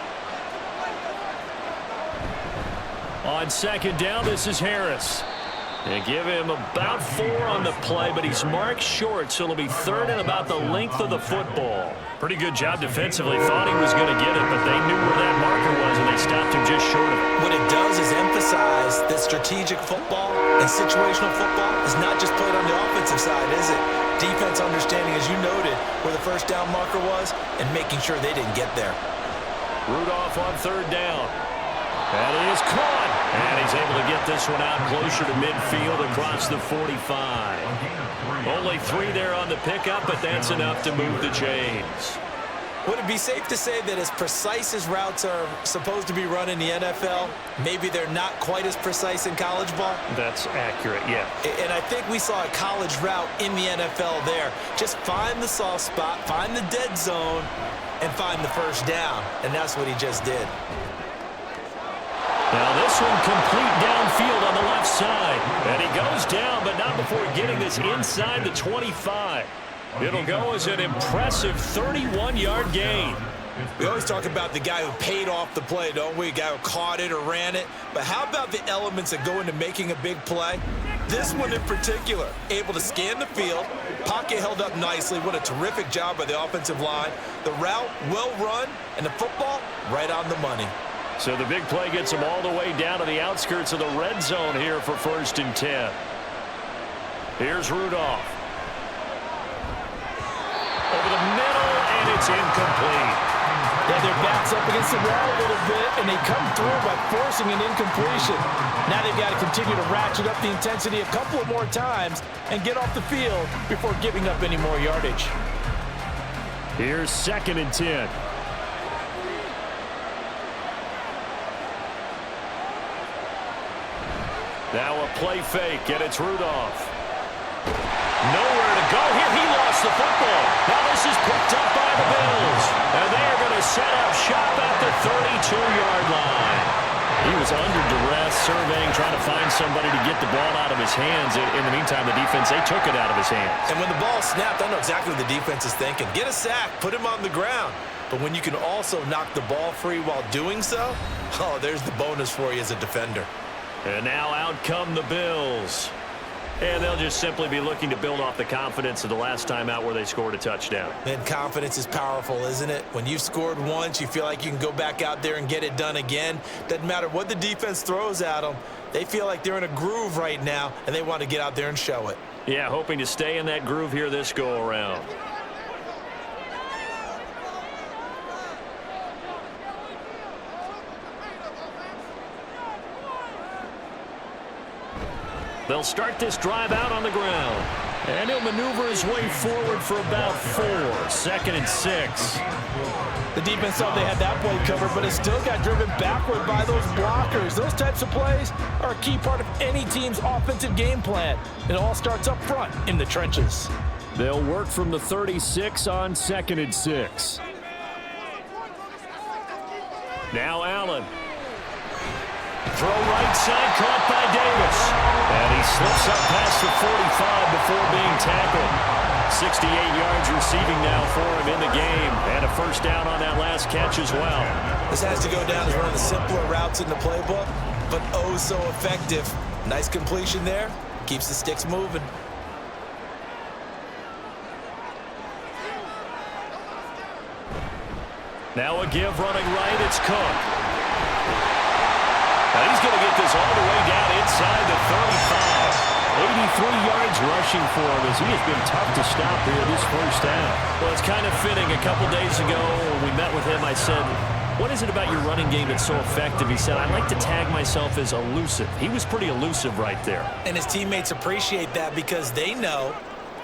On second down, this is Harris. They give him about 4 on the play, but he's marked short, so it'll be third and about the length of the football. Pretty good job defensively. Thought he was going to get it, but they knew where that marker was, and they stopped him just short of it. What it does is emphasize that strategic football and situational football is not just played on the offensive side, is it? Defense understanding, as you noted, where the first down marker was and making sure they didn't get there. Rudolph on third down. And he is caught. And he's able to get this one out closer to midfield across the 45. Only 3 there on the pickup, but that's enough to move the chains. Would it be safe to say that as precise as routes are supposed to be run in the NFL, maybe they're not quite as precise in college ball? That's accurate, yeah. And I think we saw a college route in the NFL there. Just find the soft spot, find the dead zone, and find the first down. And that's what he just did. Now this one complete downfield on the left side. And he goes down, but not before getting this inside the 25. It'll go as an impressive 31-yard gain. We always talk about the guy who paid off the play, don't we? A guy who caught it or ran it. But how about the elements that go into making a big play? This one in particular, able to scan the field, pocket held up nicely. What a terrific job by the offensive line. The route, well run, and the football, right on the money. So the big play gets him all the way down to the outskirts of the red zone here for 1st and 10. Here's Rudolph. Over the middle, and it's incomplete. Yeah, their back's up against the wall a little bit, and they come through by forcing an incompletion. Now they've got to continue to ratchet up the intensity a couple of more times and get off the field before giving up any more yardage. Here's 2nd and 10. Now a play fake, and it's Rudolph. Nowhere to go here. He lost the football. Now this is picked up by the Bills. And they are going to set up shop at the 32-yard line. He was under duress, surveying, trying to find somebody to get the ball out of his hands. In the meantime, the defense, they took it out of his hands. And when the ball snapped, I know exactly what the defense is thinking. Get a sack, put him on the ground. But when you can also knock the ball free while doing so, oh, there's the bonus for you as a defender. And now out come the Bills. And they'll just simply be looking to build off the confidence of the last time out where they scored a touchdown. And confidence is powerful, isn't it? When you've scored once, you feel like you can go back out there and get it done again. Doesn't matter what the defense throws at them. They feel like they're in a groove right now, and they want to get out there and show it. Yeah, hoping to stay in that groove here this go-around. They'll start this drive out on the ground. And he'll maneuver his way forward for about 4. 2nd and 6. The defense thought they had that play covered, but it still got driven backward by those blockers. Those types of plays are a key part of any team's offensive game plan. It all starts up front in the trenches. They'll work from the 36 on 2nd and 6. Now Allen. Throw right side, caught by Davis. And he slips up past the 45 before being tackled. 68 yards receiving now for him in the game. And a first down on that last catch as well. This has to go down as one of the simpler routes in the playbook, but oh so effective. Nice completion there. Keeps the sticks moving. Now a give running right, it's Cook. Now he's going to get this all the way down inside the 35. 83 yards rushing for him as he has been tough to stop here this first down. Well, it's kind of fitting. A couple days ago when we met with him, I said, what is it about your running game that's so effective? He said, I like to tag myself as elusive. He was pretty elusive right there. And his teammates appreciate that because they know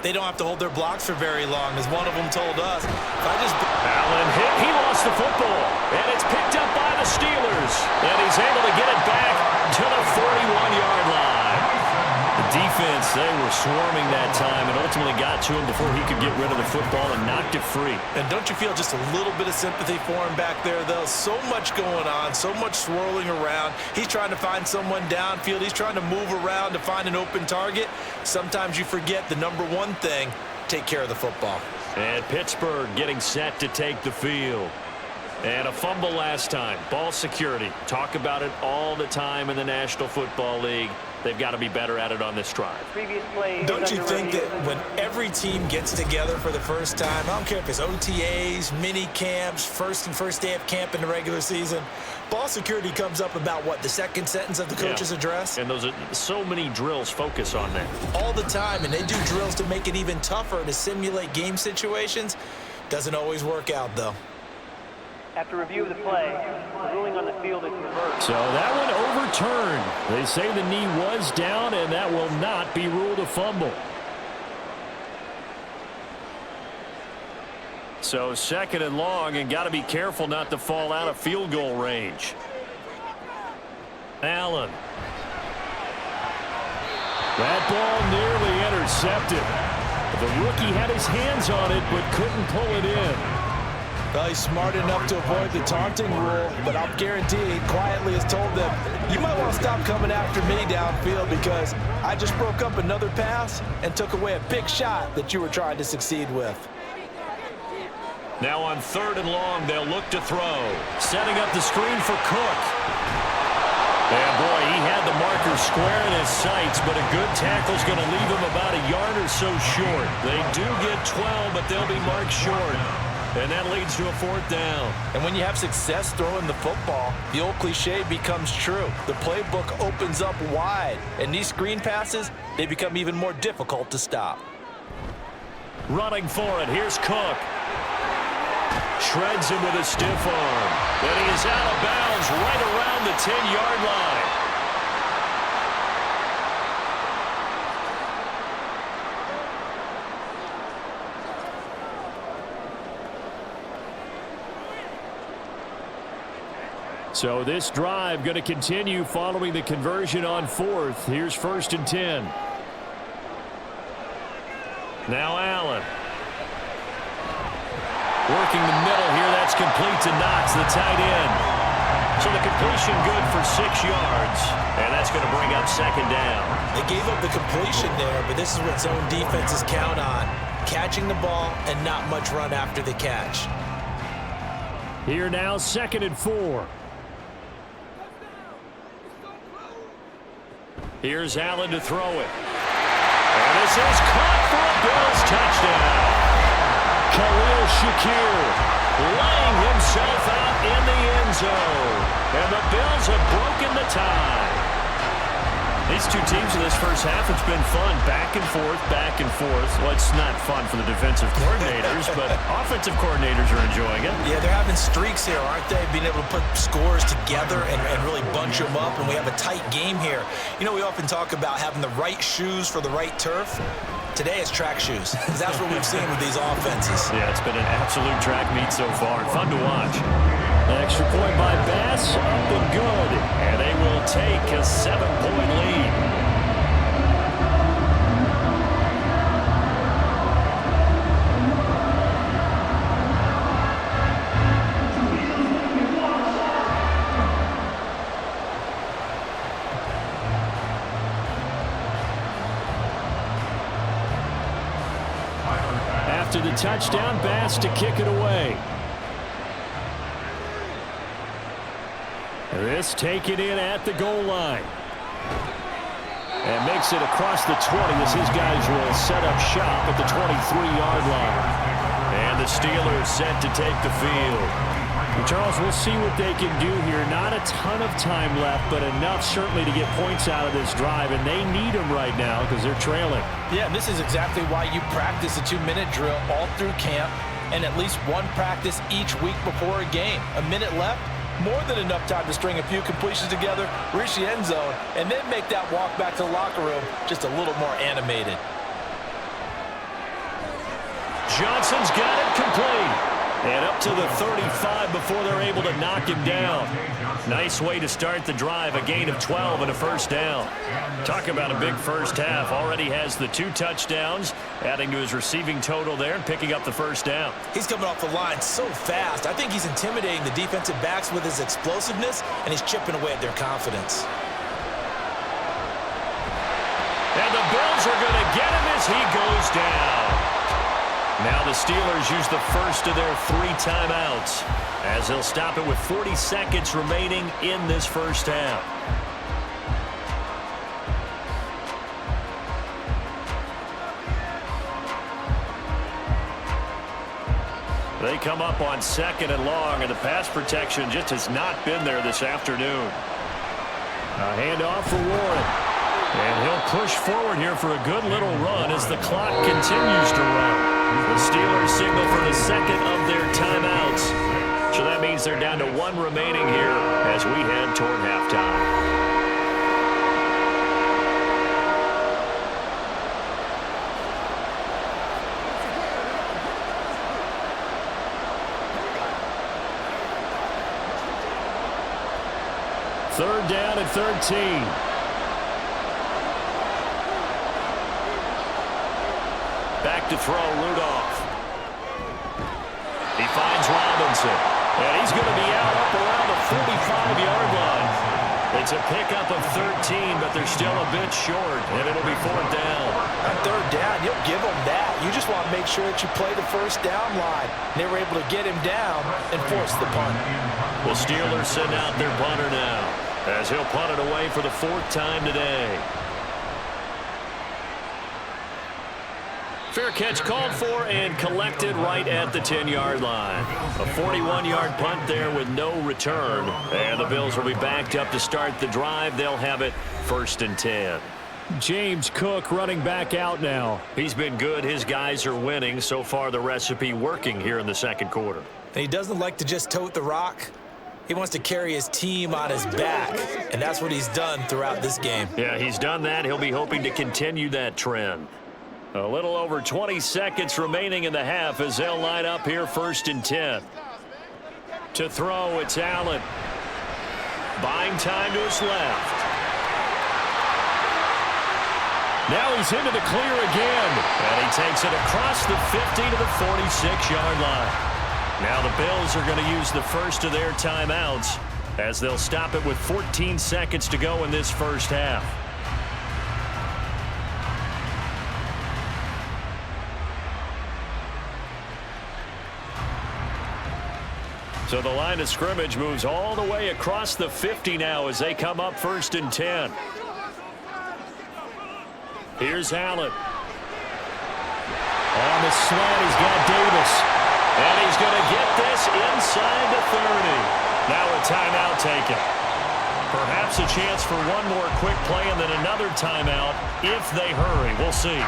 they don't have to hold their blocks for very long, as one of them told us. Allen hit. He lost the football. And it's picked up by the Steelers. And he's able to get it back to the 41-yard line. The defense, they were swarming that time and ultimately got to him before he could get rid of the football and knocked it free. And don't you feel just a little bit of sympathy for him back there, though? So much going on, so much swirling around. He's trying to find someone downfield. He's trying to move around to find an open target. Sometimes you forget the number one thing, take care of the football. And Pittsburgh getting set to take the field. And a fumble last time. Ball security. Talk about it all the time in the National Football League. They've got to be better at it on this drive. Don't you think that when every team gets together for the first time, I don't care if it's OTAs, mini camps, first day of camp in the regular season, ball security comes up about what, the second sentence of the coach's address? And those are so many drills focus on that. All the time, and they do drills to make it even tougher to simulate game situations. Doesn't always work out, though. After review of the play, the ruling on the field is reversed. So that one overturned. They say the knee was down, and that will not be ruled a fumble. So 2nd and long, and got to be careful not to fall out of field goal range. Allen. That ball nearly intercepted. The rookie had his hands on it but couldn't pull it in. Well, he's smart enough to avoid the taunting rule, but I'll guarantee he quietly has told them, you might want to stop coming after me downfield because I just broke up another pass and took away a big shot that you were trying to succeed with. Now on 3rd and long, they'll look to throw. Setting up the screen for Cook. And boy, he had the marker square in his sights, but a good tackle's going to leave him about a yard or so short. They do get 12, but they'll be marked short. And that leads to a 4th down. And when you have success throwing the football, the old cliche becomes true. The playbook opens up wide, and these screen passes, they become even more difficult to stop. Running for it, here's Cook. Shreds him with a stiff arm. Then he is out of bounds right around the 10-yard line. So this drive going to continue following the conversion on 4th. Here's 1st and 10. Now Allen. Working the middle here. That's complete to Knox, the tight end. So the completion good for 6 yards. And that's going to bring up 2nd down. They gave up the completion there, but this is what zone defenses count on. Catching the ball and not much run after the catch. Here now, 2nd and 4. Here's Allen to throw it. And this is caught for a Bills touchdown. Khalil Shakir Laying himself out in the end zone. And the Bills have broken the tie. These two teams in this first half, it's been fun. Back and forth, back and forth. Well, it's not fun for the defensive coordinators, but offensive coordinators are enjoying it. Yeah, they're having streaks here, aren't they? Being able to put scores together and really bunch them up, and we have a tight game here. You know, we often talk about having the right shoes for the right turf. Today it's track shoes, because that's what we've seen with these offenses. Yeah, it's been an absolute track meet so far. Fun to watch. Extra point by Bass, up and good. And they will take a 7-point lead. After the touchdown, Bass to kick it away. This taken in at the goal line. And makes it across the 20 as his guys will set up shop at the 23-yard line. And the Steelers set to take the field. Charles, we'll see what they can do here. Not a ton of time left, but enough certainly to get points out of this drive, and they need them right now because they're trailing. Yeah, and this is exactly why you practice a 2-minute drill all through camp and at least one practice each week before a game. A minute left, more than enough time to string a few completions together, reach the end zone, and then make that walk back to the locker room just a little more animated. Johnson's got it complete. And up to the 35 before they're able to knock him down. Nice way to start the drive. A gain of 12 and a first down. Talk about a big first half. Already has the 2 touchdowns, adding to his receiving total there and picking up the first down. He's coming off the line so fast. I think he's intimidating the defensive backs with his explosiveness, and he's chipping away at their confidence. And the Bills are going to get him as he goes down. Now the Steelers use the first of their 3 timeouts as they'll stop it with 40 seconds remaining in this first half. They come up on 2nd and long, and the pass protection just has not been there this afternoon. A handoff for Warren. And he'll push forward here for a good little run as the clock continues to run. The Steelers signal for the 2nd of their timeouts. So that means they're down to 1 remaining here as we head toward halftime. Third down and 13. Back to throw, Rudolph. He finds Robinson. And he's going to be out up around the 45-yard line. It's a pickup of 13, but they're still a bit short, and it'll be fourth down. On third down, you'll give them that. You just want to make sure that you play the first down line. They were able to get him down and force the punt. The Steelers send out their punter now, as he'll punt it away for the fourth time today. Fair catch called for and collected right at the 10-yard line. A 41-yard punt there with no return. And the Bills will be backed up to start the drive. They'll have it first and 10. James Cook running back out now. He's been good. His guys are winning. So far, the recipe working here in the second quarter. And he doesn't like to just tote the rock. He wants to carry his team on his back, and that's what he's done throughout this game. Yeah, he's done that. He'll be hoping to continue that trend. A little over 20 seconds remaining in the half as they'll line up here first and 10. To throw, it's Allen. Buying time to his left. Now he's into the clear again. And he takes it across the 50 to the 46-yard line. Now the Bills are going to use the first of their timeouts as they'll stop it with 14 seconds to go in this first half. So the line of scrimmage moves all the way across the 50 now as they come up first and 10. Here's Allen. On the slant, he's got Davis. And he's going to get this inside the 30. Now a timeout taken. Perhaps a chance for one more quick play and then another timeout if they hurry. We'll see.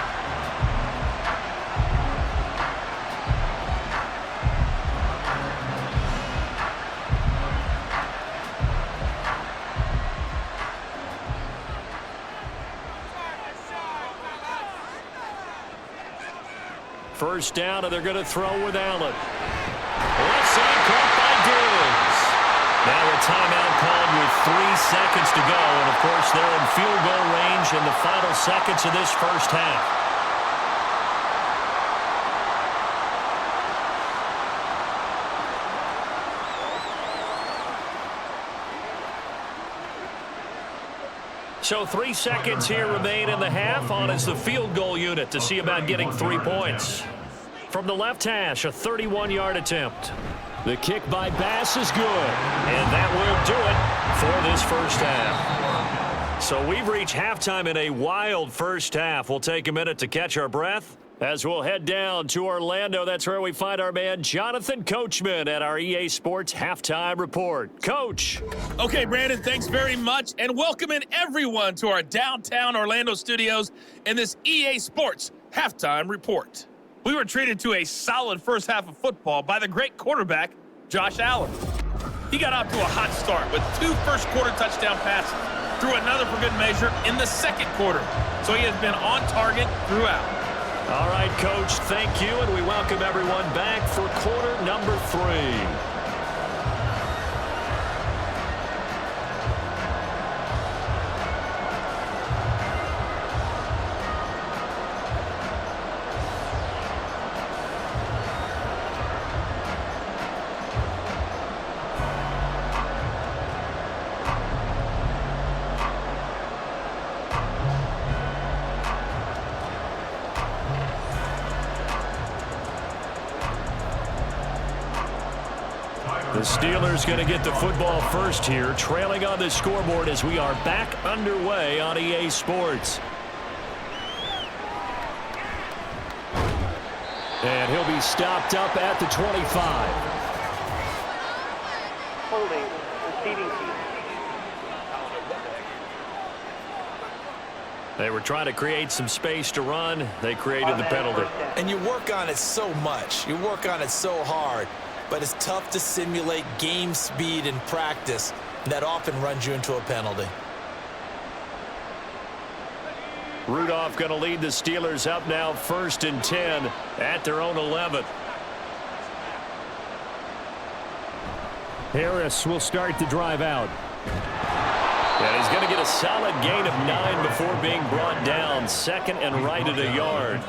First down, and they're going to throw with Allen. Left side caught by Diggs. Now a timeout called with 3 seconds to go. And, of course, they're in field goal range in the final seconds of this first half. So 3 seconds here remain in the half on as the field goal unit to see about getting 3 points. From the left hash, a 31-yard attempt. The kick by Bass is good. And that will do it for this first half. So we've reached halftime in a wild first half. We'll take a minute to catch our breath as we'll head down to Orlando. That's where we find our man Jonathan Coachman at our EA Sports Halftime Report. Coach. Okay, Brandon, thanks very much, and welcoming everyone to our downtown Orlando studios in this EA Sports Halftime Report. We were treated to a solid first half of football by the great quarterback, Josh Allen. He got off to a hot start with 2 first-quarter touchdown passes, threw another for good measure in the second quarter, so he has been on target throughout. All right, Coach, thank you, and we welcome everyone back for quarter number 3. The Steelers going to get the football first here, trailing on the scoreboard as we are back underway on EA Sports. And he'll be stopped up at the 25. Holding, receiving team. They were trying to create some space to run. They created the penalty. And you work on it so much. You work on it so hard. But it's tough to simulate game speed in practice. That often runs you into a penalty. Rudolph going to lead the Steelers up now first and 10 at their own 11. Harris will start the drive out. And he's going to get a solid gain of 9 before being brought down. Second and right at a yard.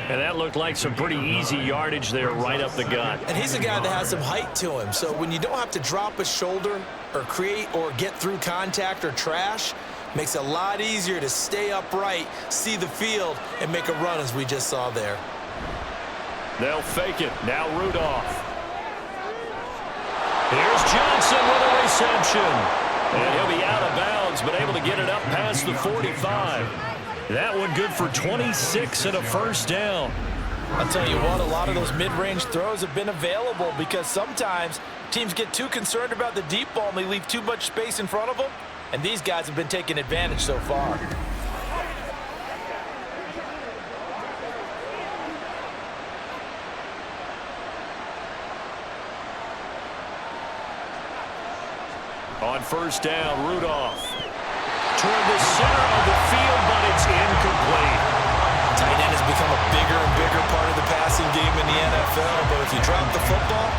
And that looked like some pretty easy yardage there right up the gut. And he's a guy that has some height to him. So when you don't have to drop a shoulder or create or get through contact or trash, makes it a lot easier to stay upright, see the field, and make a run as we just saw there. They'll fake it. Now Rudolph. Here's Johnson with a reception. And he'll be out of bounds, but able to get it up past the 45. That one good for 26 and a first down. I'll tell you what, a lot of those mid-range throws have been available because sometimes teams get too concerned about the deep ball and they leave too much space in front of them, and these guys have been taking advantage so far. On first down, Rudolph. Toward the center of the field, but it's incomplete. Tight end has become a bigger and bigger part of the passing game in the NFL, but if you drop the football,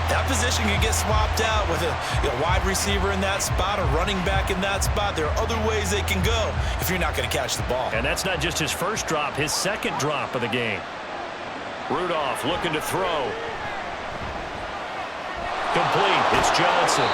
that position can get swapped out with a wide receiver in that spot, a running back in that spot. There are other ways they can go if you're not going to catch the ball. And that's not just his first drop, his second drop of the game. Rudolph looking to throw. Complete. It's Johnson.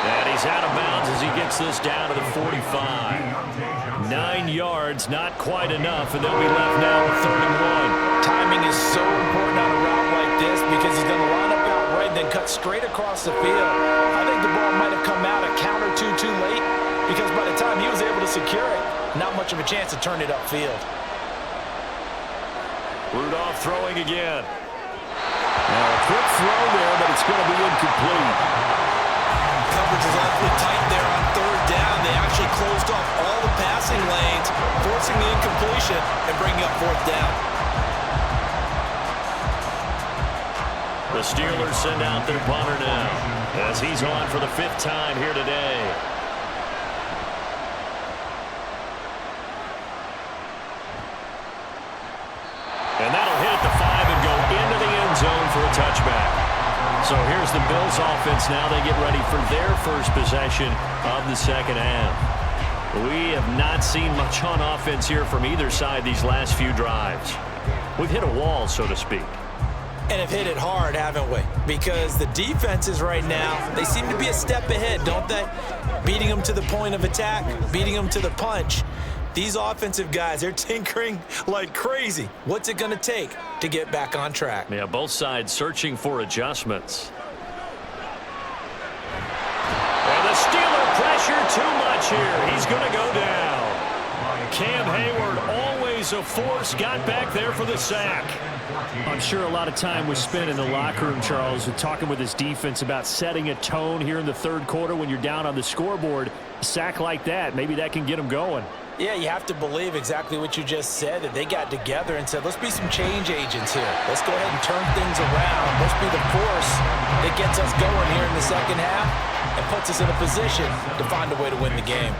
And he's out of bounds as he gets this down to the 45. 9 yards, not quite enough, and they'll be left now with 31. Timing is so important on a route like this because he's going to line up out right and then cut straight across the field. I think the ball might have come out a count or two too late because by the time he was able to secure it, not much of a chance to turn it upfield. Rudolph throwing again. Now a quick throw there, but it's going to be incomplete. Coverage is awfully tight there on third down. They actually closed off all the passing lanes, forcing the incompletion and bringing up fourth down. The Steelers send out their punter now as he's on for the 5th time here today. And that'll hit at the 5 and go into the end zone for a touchback. So here's the Bills offense now. They get ready for their first possession of the second half. We have not seen much on offense here from either side these last few drives. We've hit a wall, so to speak. And have hit it hard, haven't we? Because the defenses right now, they seem to be a step ahead, don't they? Beating them to the point of attack, beating them to the punch. These offensive guys, they're tinkering like crazy. What's it going to take to get back on track? Yeah, both sides searching for adjustments. And the Steeler pressure too much here. He's going to go down. Cam Hayward, always a force, got back there for the sack. I'm sure a lot of time was spent in the locker room, Charles, talking with his defense about setting a tone here in the third quarter when you're down on the scoreboard. A sack like that, maybe that can get them going. Yeah, you have to believe exactly what you just said, that they got together and said, let's be some change agents here. Let's go ahead and turn things around. Let's be the force that gets us going here in the second half and puts us in a position to find a way to win the game.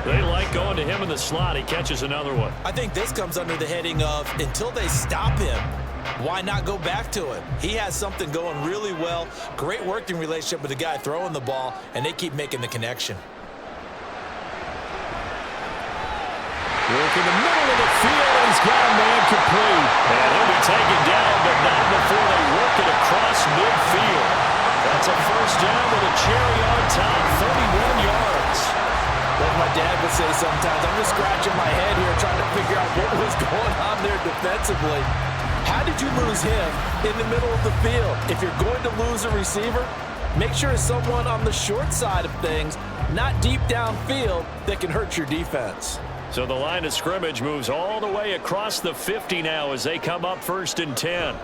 They like going to him in the slot. He catches another one. I think this comes under the heading of until they stop him, why not go back to him? He has something going really well, great working relationship with the guy throwing the ball, and they keep making the connection. Work in the middle of the field, and he's got a man complete. And he'll be taken down, but not before they work it across midfield. That's a first down with a cherry on top, 31 yards. Like my dad would say sometimes, I'm just scratching my head here trying to figure out what was going on there defensively. How did you lose him in the middle of the field? If you're going to lose a receiver, make sure it's someone on the short side of things, not deep downfield, that can hurt your defense. So the line of scrimmage moves all the way across the 50 now as they come up 1st and 10.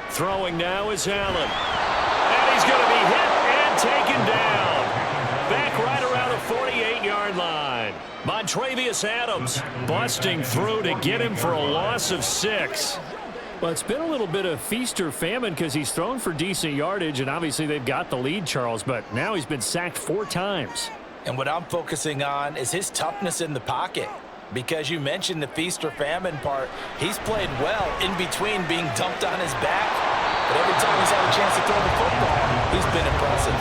Throwing now is Allen. And he's going to be hit and taken down. Back right around the 48-yard line. Montravius Adams busting through to get him for a loss of 6. Well, it's been a little bit of feast or famine because he's thrown for decent yardage, and obviously they've got the lead, Charles, but now he's been sacked 4 times. And what I'm focusing on is his toughness in the pocket. Because you mentioned the feast or famine part, he's played well in between being dumped on his back. But every time he's had a chance to throw the football, he's been impressive.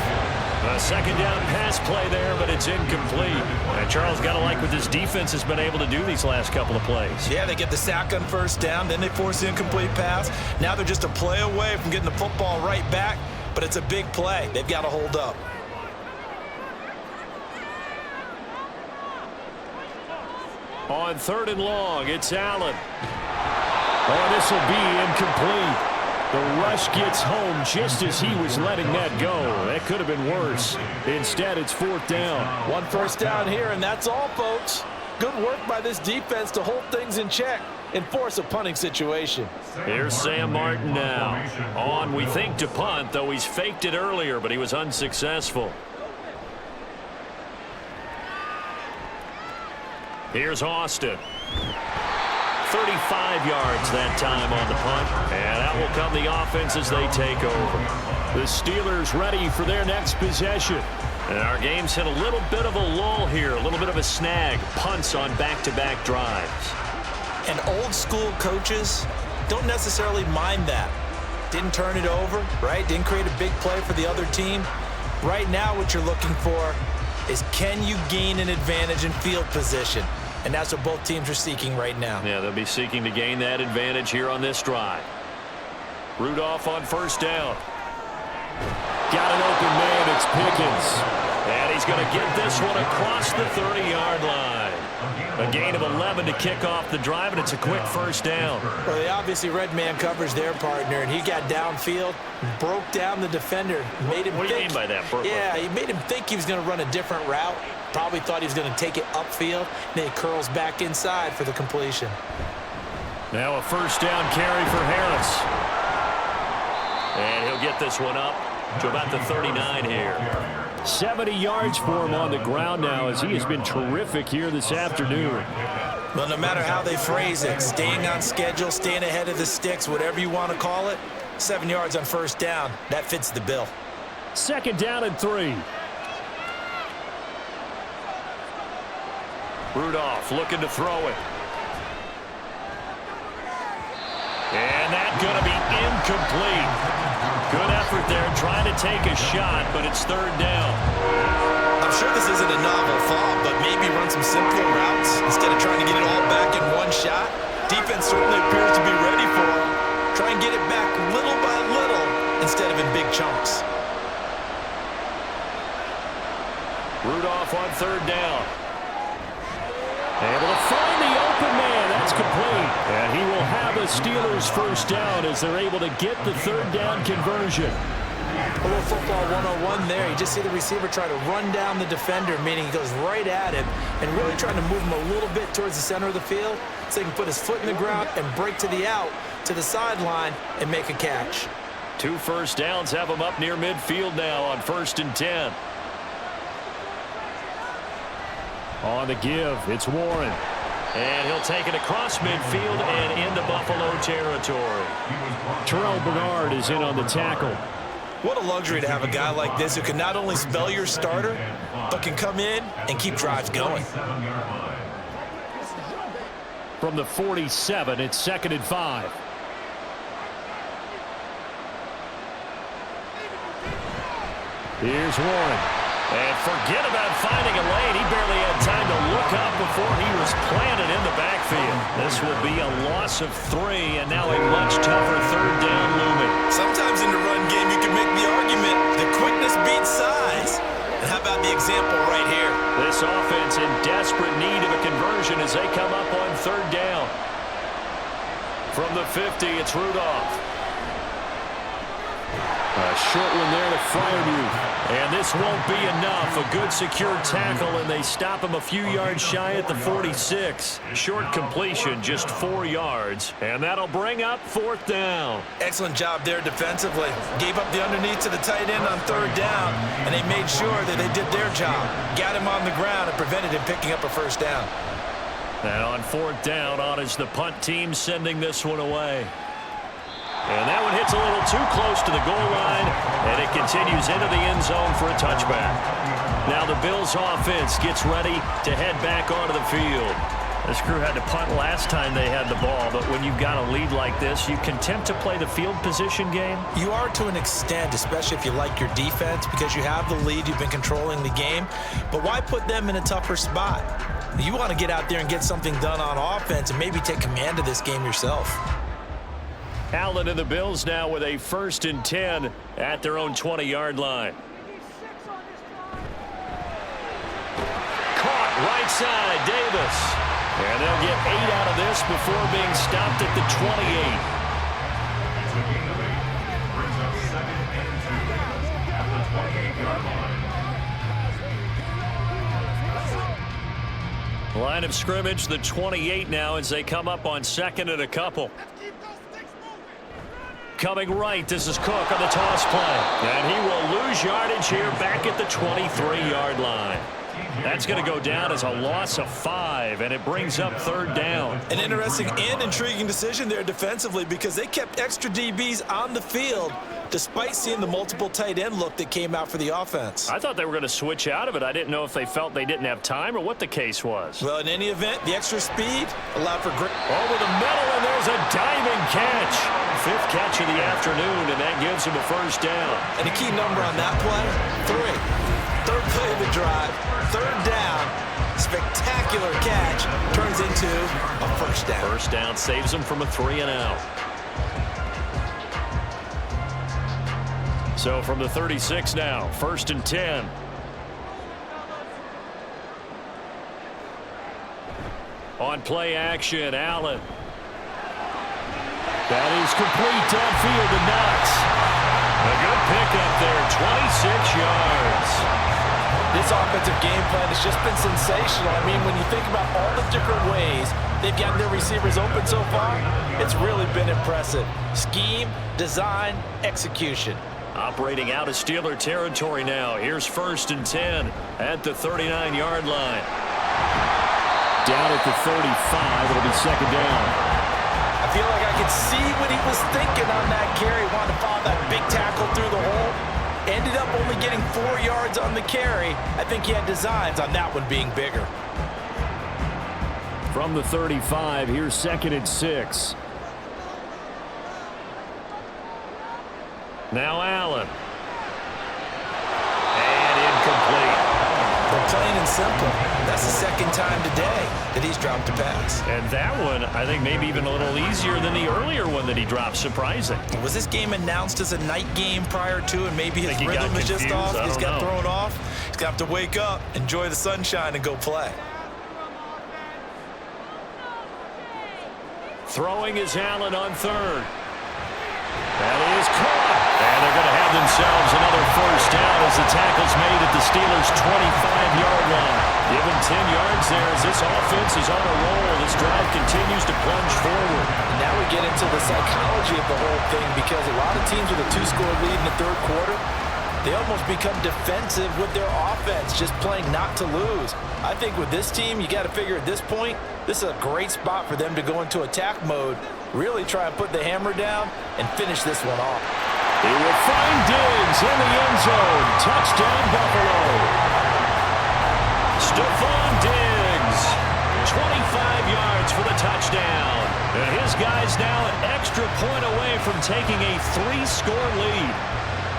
The second down pass play there, but it's incomplete. And Charles, got to like what this defense has been able to do these last couple of plays. Yeah, they get the sack on first down, then they force the incomplete pass. Now they're just a play away from getting the football right back, but it's a big play. They've got to hold up. On 3rd and long, it's Allen. Oh, this will be incomplete. The rush gets home just as he was letting that go. That could have been worse. Instead, it's 4th down. 1 first down here, and that's all, folks. Good work by this defense to hold things in check and force a punting situation. Here's Sam Martin now. On, we think, to punt, though he's faked it earlier, but he was unsuccessful. Here's Austin. 35 yards that time on the punt, and that will come the offense as they take over. The Steelers ready for their next possession. And our game's hit a little bit of a lull here, a little bit of a snag. Punts on back-to-back drives. And old school coaches don't necessarily mind that. Didn't turn it over, right? Didn't create a big play for the other team. Right now what you're looking for is, can you gain an advantage in field position? And that's what both teams are seeking right now. Yeah, they'll be seeking to gain that advantage here on this drive. Rudolph on first down. Got an open man, it's Pickens. And he's going to get this one across the 30-yard line. A gain of 11 to kick off the drive, and it's a quick first down. Well, they obviously red man covers their partner, and he got downfield, broke down the defender, made him What do you mean by that, Burke? Yeah, he made him think he was going to run a different route. Probably thought he was going to take it upfield. Then he curls back inside for the completion. Now a first down carry for Harris. And he'll get this one up to about the 39 here. 70 yards for him on the ground now, as he has been terrific here this afternoon. Well, no matter how they phrase it, staying on schedule, staying ahead of the sticks, whatever you want to call it, 7 yards on first down, that fits the bill. 2nd down and 3. Rudolph looking to throw it. And that's going to be incomplete. Good effort there trying to take a shot, but it's 3rd down. I'm sure this isn't a novel thought, but maybe run some simpler routes instead of trying to get it all back in one shot. Defense certainly appears to be ready for him. Try and get it back little by little instead of in big chunks. Rudolph on 3rd down. Able to find the open man. That's complete. And he will have a Steelers first down as they're able to get the 3rd down conversion. A little football 101 there. You just see the receiver try to run down the defender, meaning he goes right at him and really trying to move him a little bit towards the center of the field so he can put his foot in the ground and break to the out, to the sideline, and make a catch. 2 first downs have him up near midfield now on 1st and 10. On the give, it's Warren. And he'll take it across midfield and into Buffalo territory. Terrell Bernard is in on the tackle. What a luxury to have a guy like this who can not only spell your starter, but can come in and keep drives going. From the 47, it's 2nd and 5. Here's Warren. And forget about finding a lane. He barely had time to look up before he was planted in the backfield. This will be a loss of 3, and now a much tougher 3rd down looming. Sometimes in the run game, you can make the argument the quickness beats size. And how about the example right here? This offense in desperate need of a conversion as they come up on 3rd down. From the 50, it's Rudolph. A short one there to Freiermuth. And this won't be enough. A good secure tackle, and they stop him a few yards shy at the 46. Short completion, just 4 yards. And that'll bring up 4th down. Excellent job there defensively. Gave up the underneath to the tight end on 3rd down, and they made sure that they did their job. Got him on the ground and prevented him picking up a first down. And on 4th down, on is the punt team sending this one away. And that one hits a little too close to the goal line, and it continues into the end zone for a touchback. Now the Bills offense gets ready to head back onto the field. This crew had to punt last time they had the ball, but when you've got a lead like this, you content to play the field position game? You are to an extent, especially if you like your defense, because you have the lead, you've been controlling the game. But why put them in a tougher spot? You want to get out there and get something done on offense and maybe take command of this game yourself. Allen and the Bills now with a 1st and 10 at their own 20-yard line. Caught right side, Davis. And they'll get 8 out of this before being stopped at the 28. It's a gain of 8. Brings up 2nd and 2 at the 28-yard line. Line of scrimmage, the 28 now as they come up on 2nd and a couple. Coming right, this is Cook on the toss play. And he will lose yardage here back at the 23-yard line. That's going to go down as a loss of 5, and it brings up 3rd down. An interesting and intriguing decision there defensively because they kept extra DBs on the field despite seeing the multiple tight end look that came out for the offense. I thought they were going to switch out of it. I didn't know if they felt they didn't have time or what the case was. Well, in any event, the extra speed allowed for great. Over the middle, and there's a diving catch. 5th catch of the afternoon, and that gives him a 1st down. And the key number on that play, 3. 3rd play of the drive, 3rd down, spectacular catch, turns into a 1st down. 1st down saves him from a 3-and-out. So from the 36 now, 1st and 10. On play action, Allen. That is complete downfield to Knox. A good pickup there, 26 yards. This offensive game plan has just been sensational. I mean, when you think about all the different ways they've gotten their receivers open so far, it's really been impressive. Scheme, design, execution. Operating out of Steeler territory now. Here's 1st and 10 at the 39-yard line. Down at the 35. It'll be 2nd down. I feel like I could see what he was thinking on that carry. Wanted to follow that big tackle through the hole. Ended up only getting 4 yards on the carry. I think he had designs on that one being bigger. From the 35, here's 2nd and 6. Now Allen. And incomplete. But plain and simple, that's the 2nd time today that he's dropped a pass. And that one, I think maybe even a little easier than the earlier one that he dropped. Surprising. Was this game announced as a night game prior to, and maybe his rhythm is just off? He's got thrown off. He's going to have to wake up, enjoy the sunshine, and go play. Throwing is Allen on 3rd. That is caught. And they're going to have themselves another 1st down as the tackle's made at the Steelers' 25-yard line. Give them 10 yards there as this offense is on a roll. This drive continues to plunge forward. And now we get into the psychology of the whole thing because a lot of teams with a 2-score lead in the 3rd quarter, they almost become defensive with their offense, just playing not to lose. I think with this team, you got to figure at this point, this is a great spot for them to go into attack mode, really try and put the hammer down and finish this one off. He will find Diggs in the end zone. Touchdown, Buffalo. Stephon Diggs, 25 yards for the touchdown. And his guy's now an extra point away from taking a 3-score lead.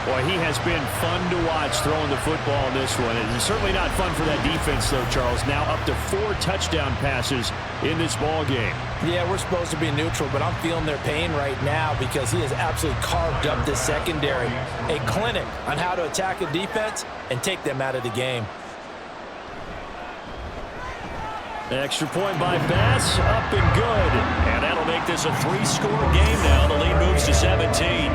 Boy, he has been fun to watch throwing the football in this one. It's certainly not fun for that defense, though, Charles. Now up to 4 touchdown passes in this ball game. Yeah, we're supposed to be neutral, but I'm feeling their pain right now because he has absolutely carved up this secondary. A clinic on how to attack a defense and take them out of the game. Extra point by Bass, up and good. And that'll make this a 3-score game now. The lead moves to 17.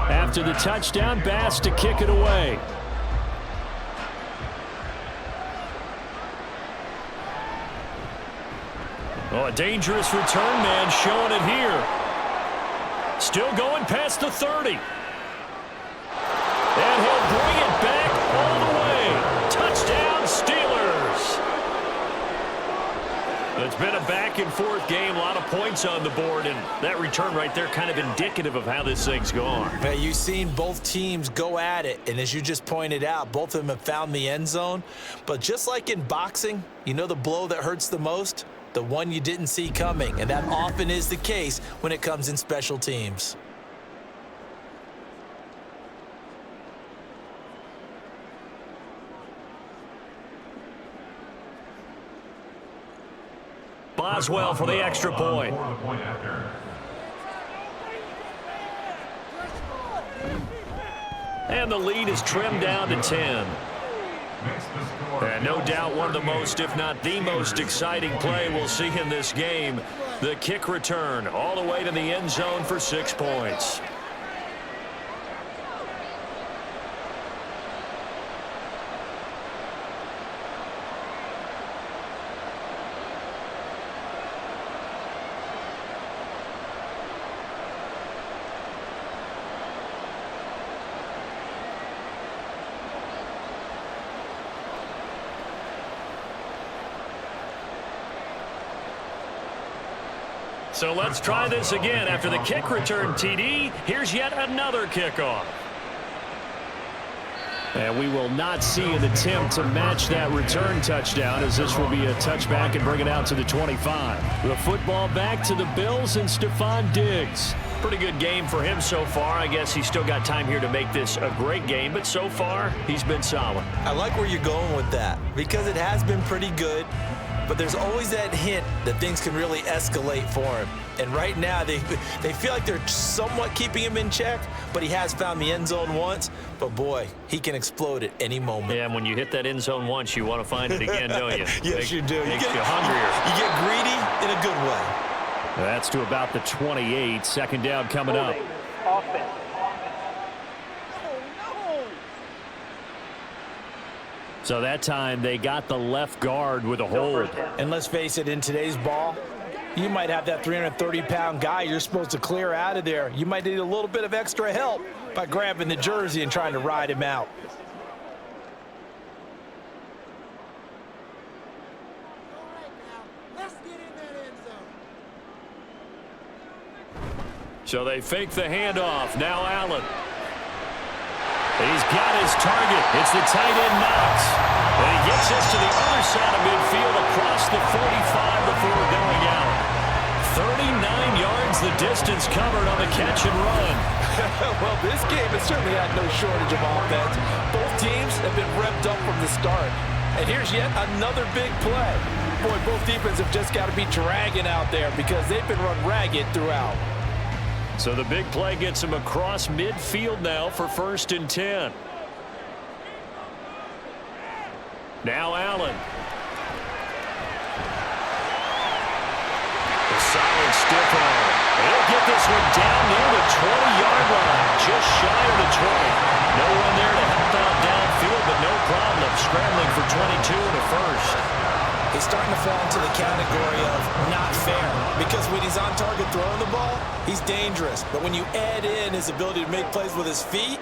After the touchdown, Bass to kick it away. Oh, a dangerous return man showing it here. Still going past the 30. And he'll bring it back all the way. Touchdown, Steelers. It's been a back-and-forth game, a lot of points on the board, and that return right there kind of indicative of how this thing's gone. Man, you've seen both teams go at it, and as you just pointed out, both of them have found the end zone. But just like in boxing, you know the blow that hurts the most? The one you didn't see coming, and that often is the case when it comes in special teams. Boswell for the extra point. And the lead is trimmed down to 10. And no doubt one of the most, if not the most exciting play we'll see in this game. The kick return all the way to the end zone for 6 points. So let's try this again. After the kick return TD, here's yet another kickoff. And we will not see an attempt to match that return touchdown, as this will be a touchback and bring it out to the 25. The football back to the Bills and Stephon Diggs. Pretty good game for him so far. I guess he's still got time here to make this a great game, but so far he's been solid. I like where you're going with that because it has been pretty good. But there's always that hint that things can really escalate for him. And right now, they feel like they're somewhat keeping him in check, but he has found the end zone once. But, boy, he can explode at any moment. Yeah, and when you hit that end zone once, you want to find it again, don't you? Yes, you do. Makes you hungrier. You get greedy in a good way. That's to about the 28. Second down coming up. Offense. So that time they got the left guard with a hold. And let's face it, in today's ball, you might have that 330-pound guy you're supposed to clear out of there. You might need a little bit of extra help by grabbing the jersey and trying to ride him out. So they fake the handoff. Now Allen. He's got his target. It's the tight end Knox. And he gets us to the other side of midfield across the 45 before going out. 39 yards the distance covered on the catch and run. Well, this game has certainly had no shortage of offense. Both teams have been revved up from the start. And here's yet another big play. Boy, both defenses have just got to be dragging out there because they've been run ragged throughout. So the big play gets him across midfield now for 1st and 10. Now Allen. A solid stiff arm. He'll get this one down near the 20-yard line, just shy of the 20. No one there to help out downfield, but no problem scrambling for 22 and a first. He's starting to fall into the category of not fair because when he's on target throwing the ball, he's dangerous. But when you add in his ability to make plays with his feet,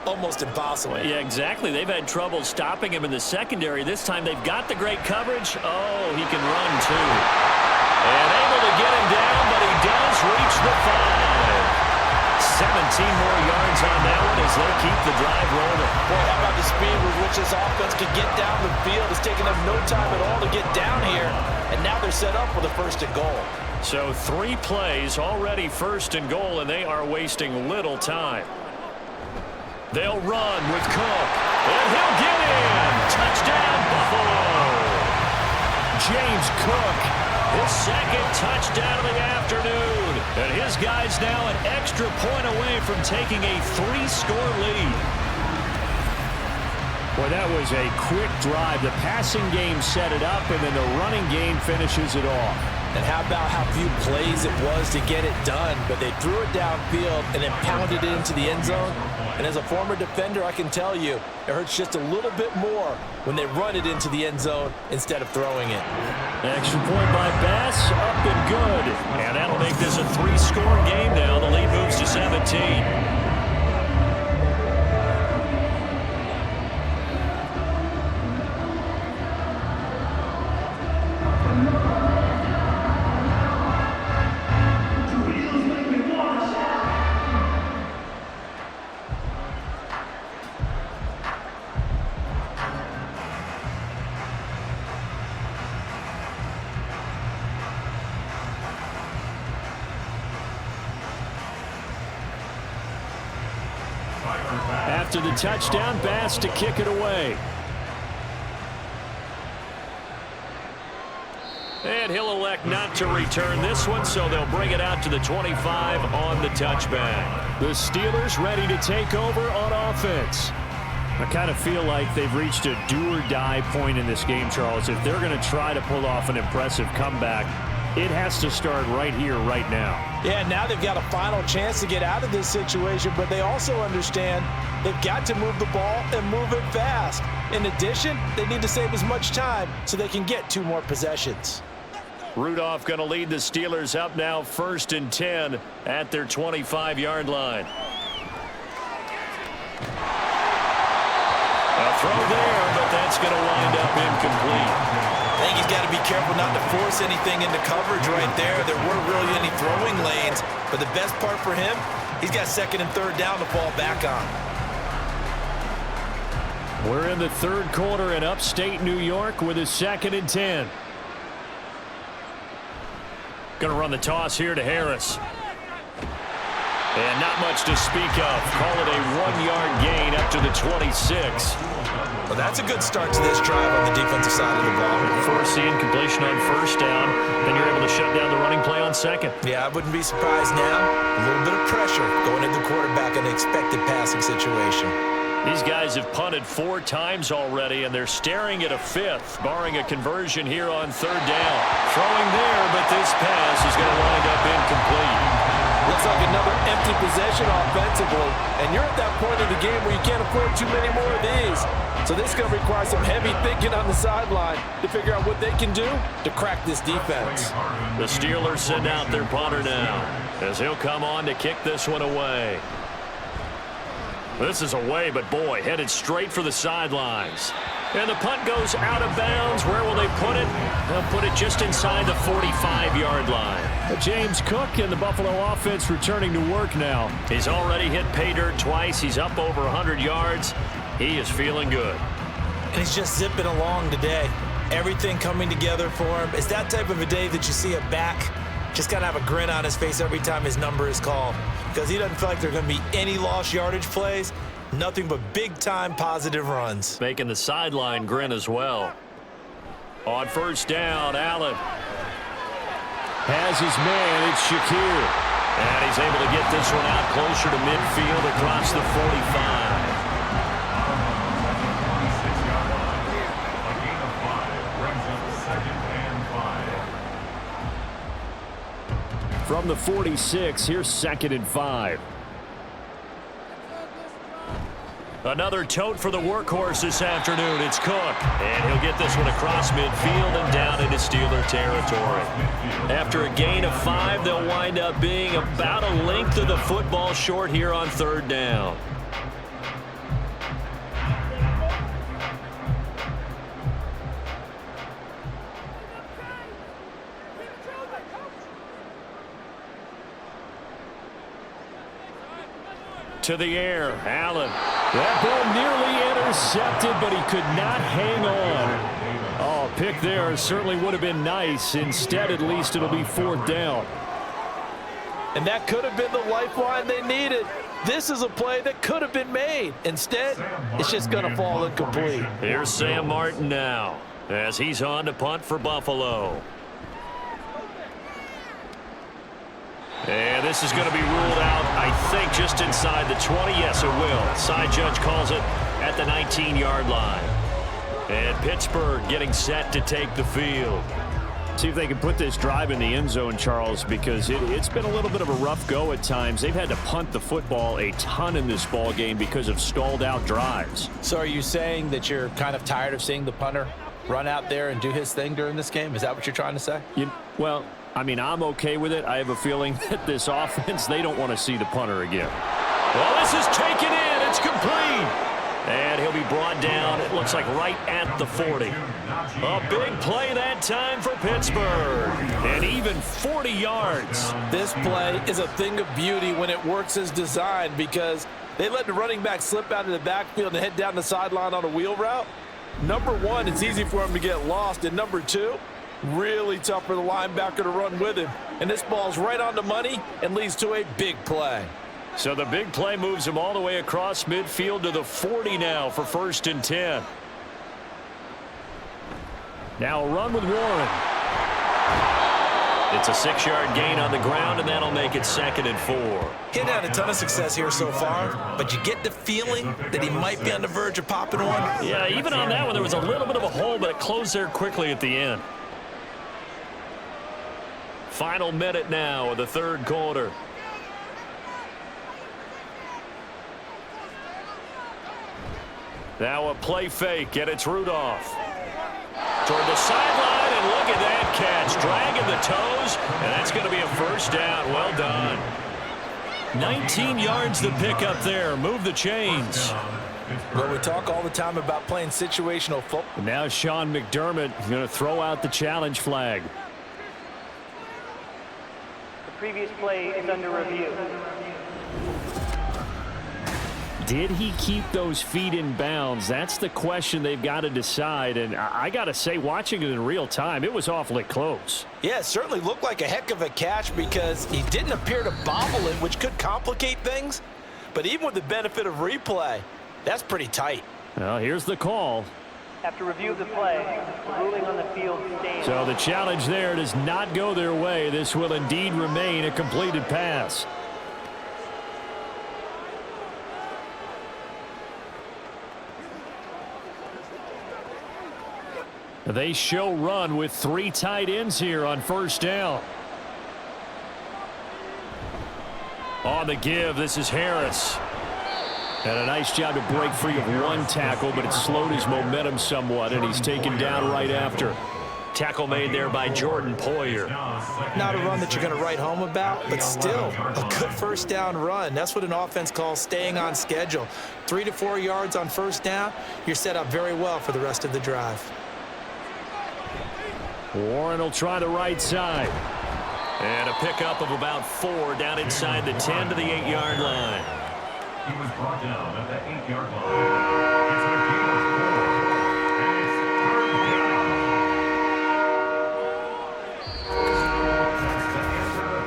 almost impossible. Yeah, exactly. They've had trouble stopping him in the secondary. This time they've got the great coverage. Oh, he can run too. And able to get him down, but he does reach the 5. 17 more yards on that one as they keep the drive rolling. Boy, how about the speed with which this offense can get down the field? It's taken them no time at all to get down here, and now they're set up for the 1st and goal. So 3 plays already 1st and goal, and they are wasting little time. They'll run with Cook, and he'll get in. Touchdown, Buffalo. James Cook, his 2nd touchdown of the afternoon. And his guys now an extra point away from taking a 3-score lead. Boy, that was a quick drive. The passing game set it up, and then the running game finishes it off. And how about how few plays it was to get it done, but they threw it downfield and then pounded it into the end zone. And as a former defender, I can tell you, it hurts just a little bit more when they run it into the end zone instead of throwing it. Extra point by Bass, up and good. And that'll make this a 3-score game now. The lead moves to 17. After the touchdown, Bass to kick it away. And he'll elect not to return this one, so they'll bring it out to the 25 on the touchback. The Steelers ready to take over on offense. I kind of feel like they've reached a do-or-die point in this game, Charles. If they're going to try to pull off an impressive comeback, it has to start right here, right now. Yeah, now they've got a final chance to get out of this situation, but they also understand they've got to move the ball and move it fast. In addition, they need to save as much time so they can get 2 more possessions. Rudolph going to lead the Steelers up now 1st and 10 at their 25-yard line. A throw there, but that's going to wind up incomplete. I think he's got to be careful not to force anything into coverage right there. There weren't really any throwing lanes, but the best part for him, he's got 2nd and 3rd down to fall back on. We're in the 3rd quarter in upstate New York with a 2nd and 10. Going to run the toss here to Harris. And not much to speak of. Call it a 1-yard gain up to the 26. Well, that's a good start to this drive on the defensive side of the ball. First the incompletion on 1st down. Then you're able to shut down the running play on 2nd. Yeah, I wouldn't be surprised now. A little bit of pressure going into the quarterback in an expected passing situation. These guys have punted 4 times already, and they're staring at a 5th, barring a conversion here on 3rd down. Throwing there, but this pass is going to wind up incomplete. Looks like another empty possession offensively, and you're at that point in the game where you can't afford too many more of these. So this is going to require some heavy thinking on the sideline to figure out what they can do to crack this defense. The Steelers send out their punter now, as he'll come on to kick this one away. This is away, but boy, headed straight for the sidelines. And the punt goes out of bounds. Where will they put it? They'll put it just inside the 45-yard line. James Cook and the Buffalo offense returning to work now. He's already hit pay dirt twice. He's up over 100 yards. He is feeling good. And he's just zipping along today. Everything coming together for him. It's that type of a day that you see a back just kind of have a grin on his face every time his number is called, because he doesn't feel like there are going to be any lost yardage plays. Nothing but big-time positive runs. Making the sideline grin as well. On 1st down, Allen has his man. It's Shakir. And he's able to get this one out closer to midfield across the 45. A gain of 5 brings up 2nd and 5. From the 46, here's 2nd and 5. Another tote for the workhorse this afternoon. It's Cook. And he'll get this one across midfield and down into Steeler territory. After a gain of 5, they'll wind up being about a length of the football short here on 3rd down. To the air, Allen. That ball nearly intercepted, but he could not hang on. Oh, pick there certainly would have been nice. Instead, at least it'll be 4th down. And that could have been the lifeline they needed. This is a play that could have been made. Instead, it's just going to fall incomplete. Here's Sam Martin now, as he's on to punt for Buffalo. And this is going to be ruled out, I think, just inside the 20. Yes, it will. Side judge calls it at the 19-yard line. And Pittsburgh getting set to take the field. See if they can put this drive in the end zone, Charles, because it's been a little bit of a rough go at times. They've had to punt the football a ton in this ball game because of stalled out drives. So are you saying that you're kind of tired of seeing the punter run out there and do his thing during this game? Is that what you're trying to say? Well, I mean, I'm okay with it. I have a feeling that this offense, they don't want to see the punter again. Well, this is taken in. It's complete. And he'll be brought down, it looks like, right at the 40. A big play that time for Pittsburgh. And even 40 yards. This play is a thing of beauty when it works as designed because they let the running back slip out of the backfield and head down the sideline on a wheel route. Number one, it's easy for him to get lost. And number two, really tough for the linebacker to run with him. And this ball's right on the money and leads to a big play. So the big play moves him all the way across midfield to the 40 now for 1st and 10. Now a run with Warren. It's a 6-yard gain on the ground, and that'll make it 2nd and 4. He's had a ton of success here so far, but you get the feeling that he might be on the verge of popping one. Yeah, even on that one, there was a little bit of a hole, but it closed there quickly at the end. Final minute now of the 3rd quarter. Now a play fake, and it's Rudolph. Toward the sideline, and look at that catch. Dragging the toes, and that's going to be a 1st down. Well done. 19 yards to pick up there. Move the chains. Well, we talk all the time about playing situational football. Now Sean McDermott going to throw out the challenge flag. The previous play is under review. Did he keep those feet in bounds? That's the question they've got to decide. And I got to say, watching it in real time, it was awfully close. Yeah, it certainly looked like a heck of a catch because he didn't appear to bobble it, which could complicate things. But even with the benefit of replay, that's pretty tight. Well, here's the call. After review of the play, the ruling on the field stands. So the challenge there does not go their way. This will indeed remain a completed pass. They show run with 3 tight ends here on 1st down. On the give, this is Harris. Had a nice job to break free of 1 tackle, but it slowed his momentum somewhat, and he's taken down right after. Tackle made there by Jordan Poyer. Not a run that you're going to write home about, but still a good 1st down run. That's what an offense calls staying on schedule. 3 to 4 yards on 1st down, you're set up very well for the rest of the drive. Warren will try the right side. And a pickup of about 4 down inside the 10 to the 8-yard line. He was brought down at the 8-yard line. It's a gain of 4. And it's 3rd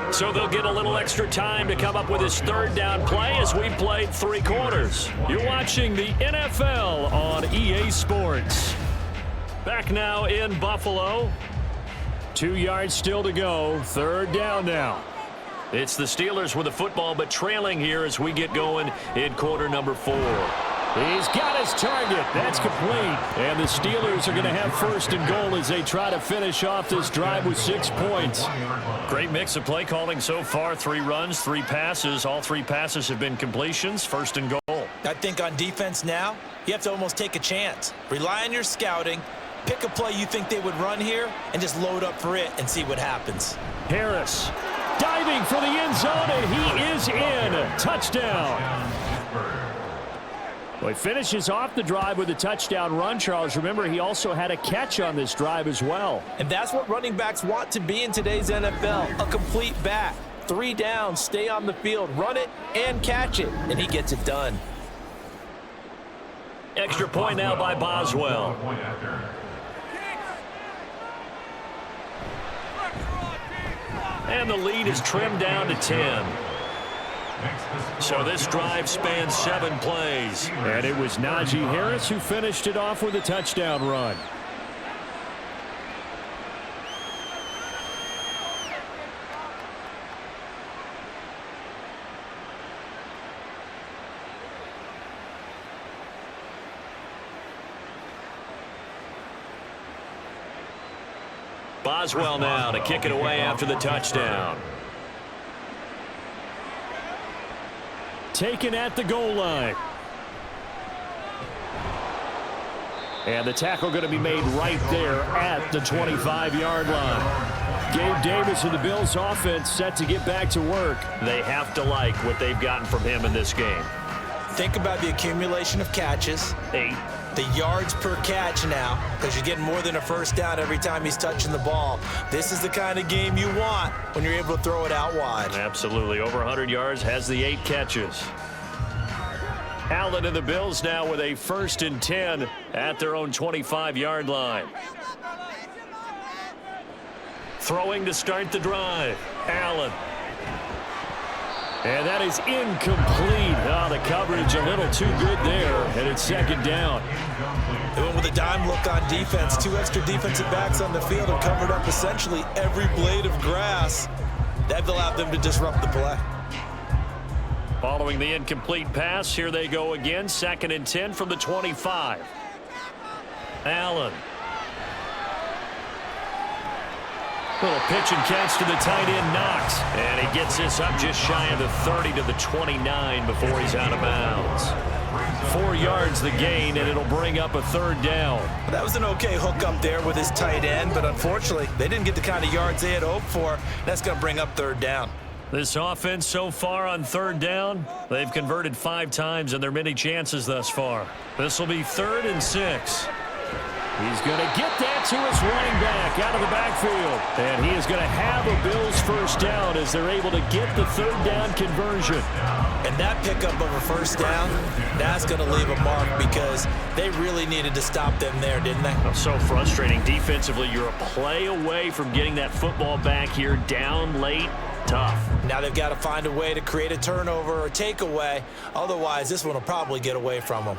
down. So they'll get a little extra time to come up with his 3rd down play as we've played 3 quarters. You're watching the NFL on EA Sports. Back now in Buffalo. 2 yards still to go. 3rd down now. It's the Steelers with the football, but trailing here as we get going in quarter number 4. He's got his target. That's complete. And the Steelers are going to have 1st and goal as they try to finish off this drive with 6 points. Great mix of play calling so far. 3 runs, 3 passes. All 3 passes have been completions. 1st and goal. I think on defense now, you have to almost take a chance. Rely on your scouting. Pick a play you think they would run here and just load up for it and see what happens. Harris diving for the end zone, and he is in. Touchdown. Well, he finishes off the drive with a touchdown run, Charles. Remember, he also had a catch on this drive as well. And that's what running backs want to be in today's NFL, a complete back. 3 downs, stay on the field, run it, and catch it, and he gets it done. Extra point now by Boswell. And the lead is trimmed down to 10. So this drive spans 7 plays. And it was Najee Harris who finished it off with a touchdown run. Boswell now to kick it away after the touchdown. Taken at the goal line. And the tackle going to be made right there at the 25-yard line. Gabe Davis of the Bills offense set to get back to work. They have to like what they've gotten from him in this game. Think about the accumulation of catches. 8. The yards per catch now, because you're getting more than a first down every time he's touching the ball. This is the kind of game you want when you're able to throw it out wide. Absolutely. Over 100 yards, has the 8 catches. Allen and the Bills now with a 1st and 10 at their own 25-yard line. Throwing to start the drive. Allen. And that is incomplete. Oh, the coverage a little too good there, and it's 2nd down. They went with a dime look on defense. 2 extra defensive backs on the field and covered up essentially every blade of grass. That allowed them to disrupt the play. Following the incomplete pass, here they go again. 2nd and 10 from the 25. Allen. Little pitch and catch to the tight end, Knox. And he gets this up just shy of the 30 to the 29 before he's out of bounds. 4 yards the gain, and it'll bring up a 3rd down. That was an okay hook up there with his tight end, but unfortunately, they didn't get the kind of yards they had hoped for. That's going to bring up 3rd down. This offense so far on 3rd down, they've converted 5 times in their many chances thus far. This will be 3rd and 6. He's going to get that to his running back out of the backfield. And he is going to have a Bills 1st down as they're able to get the 3rd down conversion. And that pickup of a 1st down, that's going to leave a mark because they really needed to stop them there, didn't they? So frustrating. Defensively, you're a play away from getting that football back here down late. Tough. Now they've got to find a way to create a turnover or takeaway. Otherwise, this one will probably get away from them.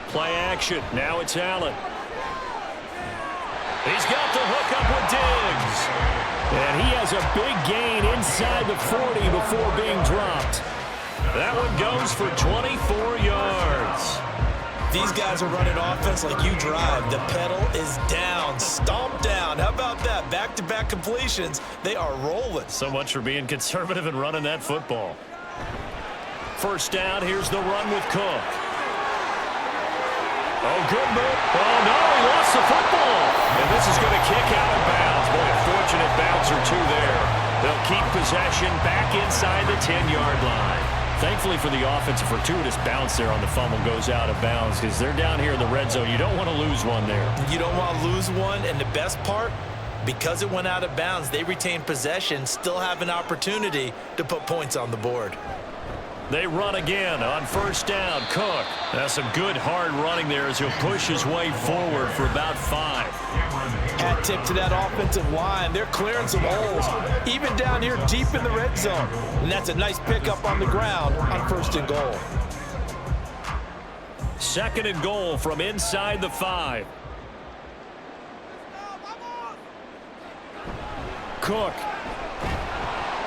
Play action. Now it's Allen. He's got the hook up with Diggs. And he has a big gain inside the 40 before being dropped. That one goes for 24 yards. These guys are running offense like you drive. The pedal is down, stomp down. How about that? Back-to-back completions. They are rolling. So much for being conservative and running that football. 1st down. Here's the run with Cook. Oh, good move. Oh, no, he lost the football. And this is going to kick out of bounds. Boy, a fortunate bounce or two there. They'll keep possession back inside the 10-yard line. Thankfully for the offense, a fortuitous bounce there on the fumble goes out of bounds because they're down here in the red zone. You don't want to lose one there. You don't want to lose one, and the best part, because it went out of bounds, they retain possession, still have an opportunity to put points on the board. They run again on 1st down. Cook. That's some good hard running there as he'll push his way forward for about 5. Hat tip to that offensive line. They're clearing some holes, even down here deep in the red zone. And that's a nice pickup on the ground on 1st and goal. 2nd and goal from inside the 5. Cook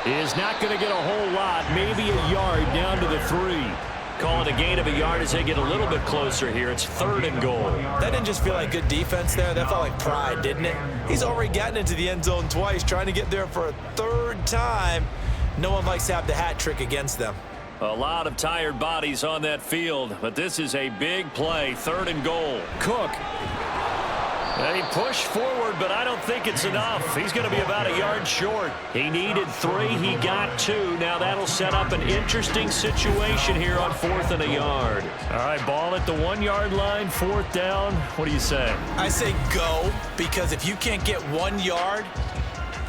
is not going to get a whole lot, maybe a yard down to the 3. Call it a gain of a yard as they get a little bit closer here. It's 3rd and goal. That didn't just feel like good defense there. That felt like pride, didn't it? He's already gotten into the end zone twice, trying to get there for a 3rd time. No one likes to have the hat trick against them. A lot of tired bodies on that field, but this is a big play. 3rd and goal. Cook. And he pushed forward, but I don't think it's enough. He's going to be about a yard short. He needed 3. He got 2. Now that'll set up an interesting situation here on 4th and a yard. All right, ball at the 1-yard line, 4th down. What do you say? I say go, because if you can't get 1 yard,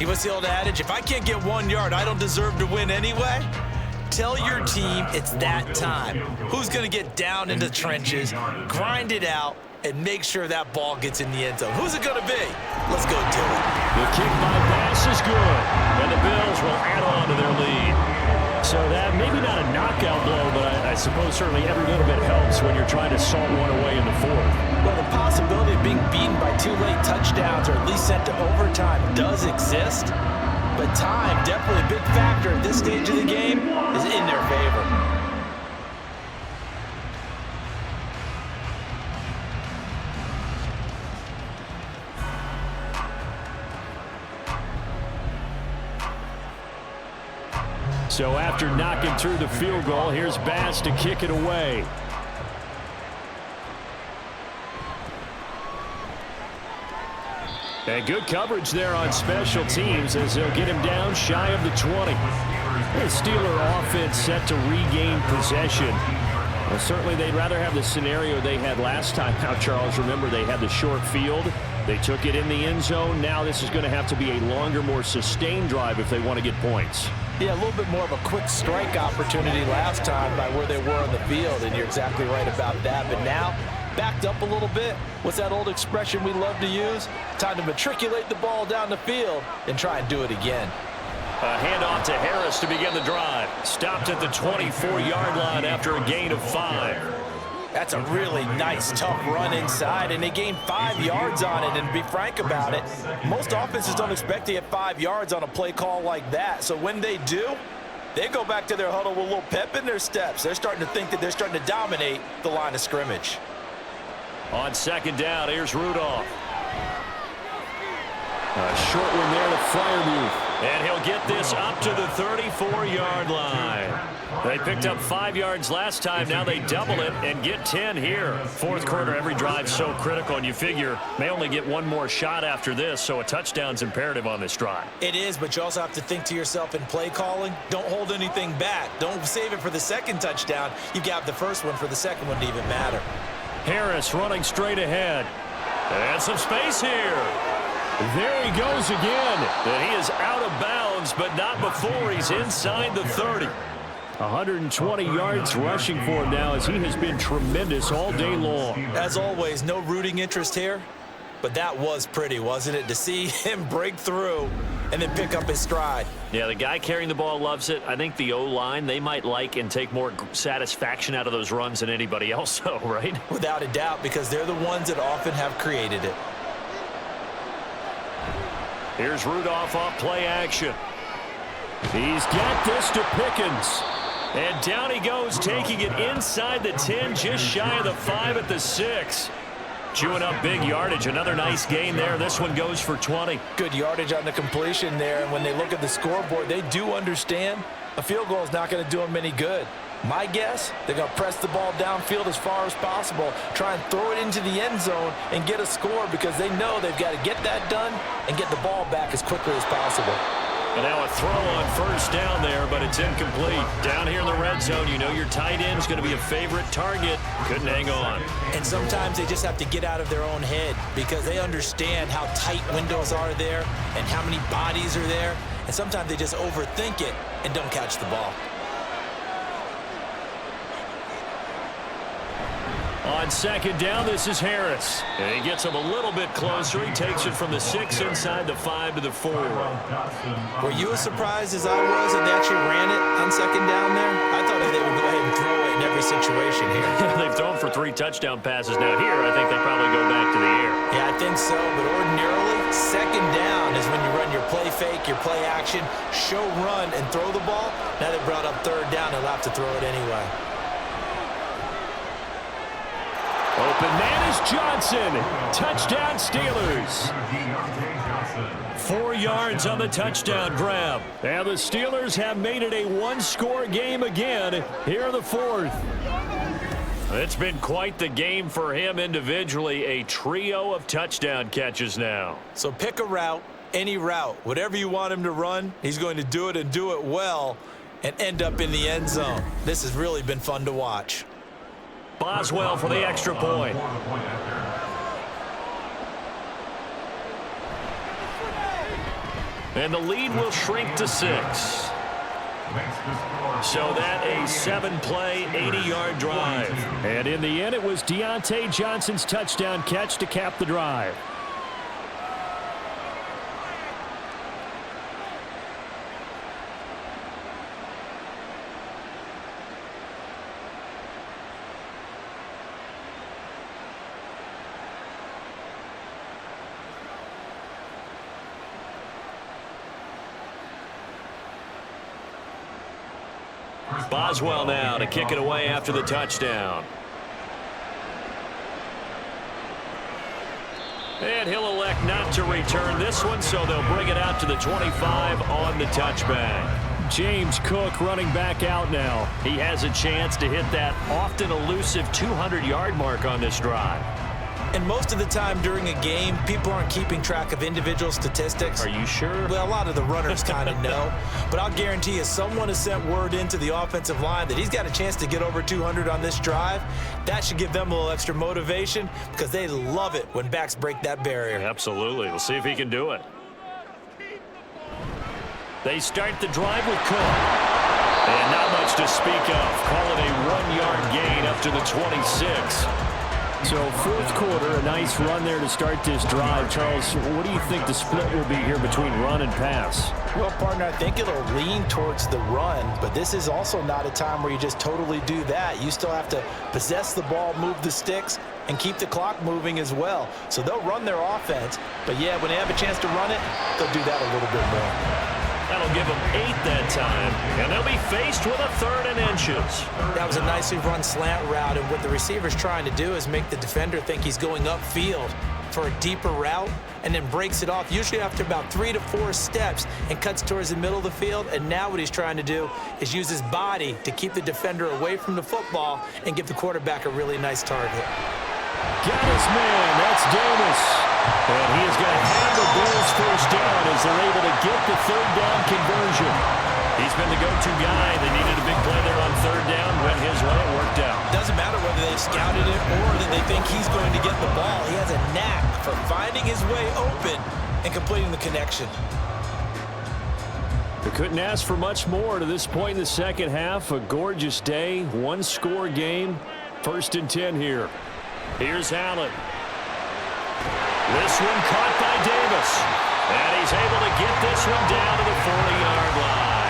what's the old adage? If I can't get 1 yard, I don't deserve to win anyway. Tell your team it's that time. Who's going to get down into the trenches, grind it out, and make sure that ball gets in the end zone. Who's it going to be? Let's go do it. The kick by pass is good, and the Bills will add on to their lead. So that maybe not a knockout blow, but I suppose certainly every little bit helps when you're trying to salt one away in the 4th. Well, the possibility of being beaten by 2 late touchdowns or at least sent to overtime does exist, but time, definitely a big factor at this stage of the game, is in their favor. So after knocking through the field goal, here's Bass to kick it away. And good coverage there on special teams as they'll get him down shy of the 20. The Steeler offense set to regain possession. Well, certainly they'd rather have the scenario they had last time. Now, Charles, remember they had the short field. They took it in the end zone. Now this is going to have to be a longer, more sustained drive if they want to get points. Yeah, a little bit more of a quick strike opportunity last time by where they were on the field, and you're exactly right about that. But now, backed up a little bit. What's that old expression we love to use? Time to matriculate the ball down the field and try and do it again. A handoff to Harris to begin the drive. Stopped at the 24-yard line after a gain of 5. That's a really nice, tough run inside, and they gained 5 yards on it. And to be frank about it, most offenses don't expect to get 5 yards on a play call like that. So when they do, they go back to their huddle with a little pep in their steps. They're starting to think that they're starting to dominate the line of scrimmage. On second down, here's Rudolph. A short one there to Freiermuth. And he'll get this up to the 34-yard line. They picked up 5 yards last time. Now they double it and get 10 here. Fourth quarter, every drive's so critical, and you figure may only get one more shot after this, so a touchdown's imperative on this drive. It is, but you also have to think to yourself in play calling, don't hold anything back. Don't save it for the second touchdown. You've got the first one for the second one to even matter. Harris running straight ahead. And some space here. There he goes again. And he is out of bounds, but not before he's inside the 30. 120 yards rushing for him now as he has been tremendous all day long. As always, no rooting interest here, but that was pretty, wasn't it? To see him break through and then pick up his stride. Yeah, the guy carrying the ball loves it. I think the O-line, they might like and take more satisfaction out of those runs than anybody else, though, right? Without a doubt, because they're the ones that often have created it. Here's Rudolph off play action. He's got this to Pickens. And down he goes, taking it inside the 10, just shy of the 5 at the 6. Chewing up big yardage. Another nice gain there. This one goes for 20. Good yardage on the completion there. And when they look at the scoreboard, they do understand a field goal is not going to do them any good. My guess, they're going to press the ball downfield as far as possible, try and throw it into the end zone and get a score because they know they've got to get that done and get the ball back as quickly as possible. And now a throw on first down there, but it's incomplete. Down here in the red zone, you know your tight end is going to be a favorite target. Couldn't hang on. And sometimes they just have to get out of their own head because they understand how tight windows are there and how many bodies are there. And sometimes they just overthink it and don't catch the ball. On second down, this is Harris. And he gets him a little bit closer. He takes it from the 6 inside the 5 to the 4. Were you as surprised as I was that they actually ran it on second down there? I thought that they would go ahead and throw it in every situation here. They've thrown for 3 touchdown passes now. Here, I think they probably go back to the air. Yeah, I think so. But ordinarily, second down is when you run your play fake, your play action, show run, and throw the ball. Now they brought up third down. They'll have to throw it anyway. Open man is Johnson. Touchdown Steelers. 4 yards on the touchdown grab. And the Steelers have made it a one-score game again here in the fourth. It's been quite the game for him individually. A trio of touchdown catches now. So pick a route, any route. Whatever you want him to run, he's going to do it and do it well and end up in the end zone. This has really been fun to watch. Boswell for the extra point. And the lead will shrink to 6. So that a 7-play, 80-yard drive. And in the end, it was Deontay Johnson's touchdown catch to cap the drive. Boswell now to kick it away after the touchdown. And he'll elect not to return this one, so they'll bring it out to the 25 on the touchback. James Cook running back out now. He has a chance to hit that often elusive 200-yard mark on this drive. And most of the time during a game, people aren't keeping track of individual statistics. Are you sure? Well, a lot of the runners kind of know. But I'll guarantee you, someone has sent word into the offensive line that he's got a chance to get over 200 on this drive. That should give them a little extra motivation because they love it when backs break that barrier. Absolutely. We'll see if he can do it. They start the drive with Cook. And not much to speak of. Call it a 1-yard gain up to the 26. So fourth quarter, a nice run there to start this drive. Charles, what do you think the split will be here between run and pass? Well, partner, I think it'll lean towards the run, but this is also not a time where you just totally do that. You still have to possess the ball, move the sticks, and keep the clock moving as well. So they'll run their offense, but yeah, when they have a chance to run it, they'll do that a little bit more. That'll give them 8 that time, and they'll be faced with a 3rd and inches. That was a nicely run slant route, and what the receiver's trying to do is make the defender think he's going upfield for a deeper route and then breaks it off, usually after about 3 to 4 steps, and cuts towards the middle of the field. And now what he's trying to do is use his body to keep the defender away from the football and give the quarterback a really nice target. Got his man. That's Davis. And he is going to handle Bills first down as they're able to get the 3rd down conversion. He's been the go-to guy. They needed a big play there on 3rd down. Went his way. It worked out. Doesn't matter whether they've scouted it or that they think he's going to get the ball. He has a knack for finding his way open and completing the connection. They couldn't ask for much more to this point in the second half. A gorgeous day, 1-score game. 1st and 10 here. Here's Allen. This one caught by Davis. And he's able to get this one down to the 40-yard line.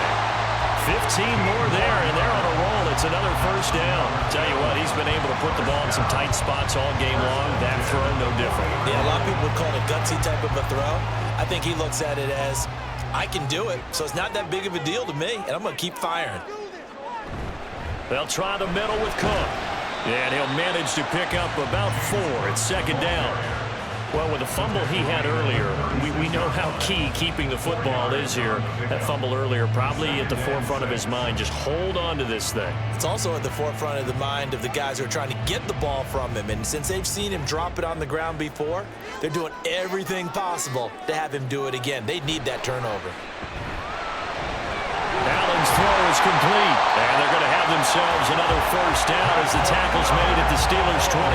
15 more there, and they're on a roll. It's another 1st down. Tell you what, he's been able to put the ball in some tight spots all game long. That throw, no different. Yeah, a lot of people would call it a gutsy type of a throw. I think he looks at it as, I can do it, so it's not that big of a deal to me, and I'm going to keep firing. They'll try the middle with Cook. And he'll manage to pick up about 4 at 2nd down. Well, with the fumble he had earlier, we know how key keeping the football is here. That fumble earlier probably at the forefront of his mind. Just hold on to this thing. It's also at the forefront of the mind of the guys who are trying to get the ball from him. And since they've seen him drop it on the ground before, they're doing everything possible to have him do it again. They need that turnover. Allen's throw is complete, and they're going to have themselves another 1st down as the tackle's made at the Steelers' 21.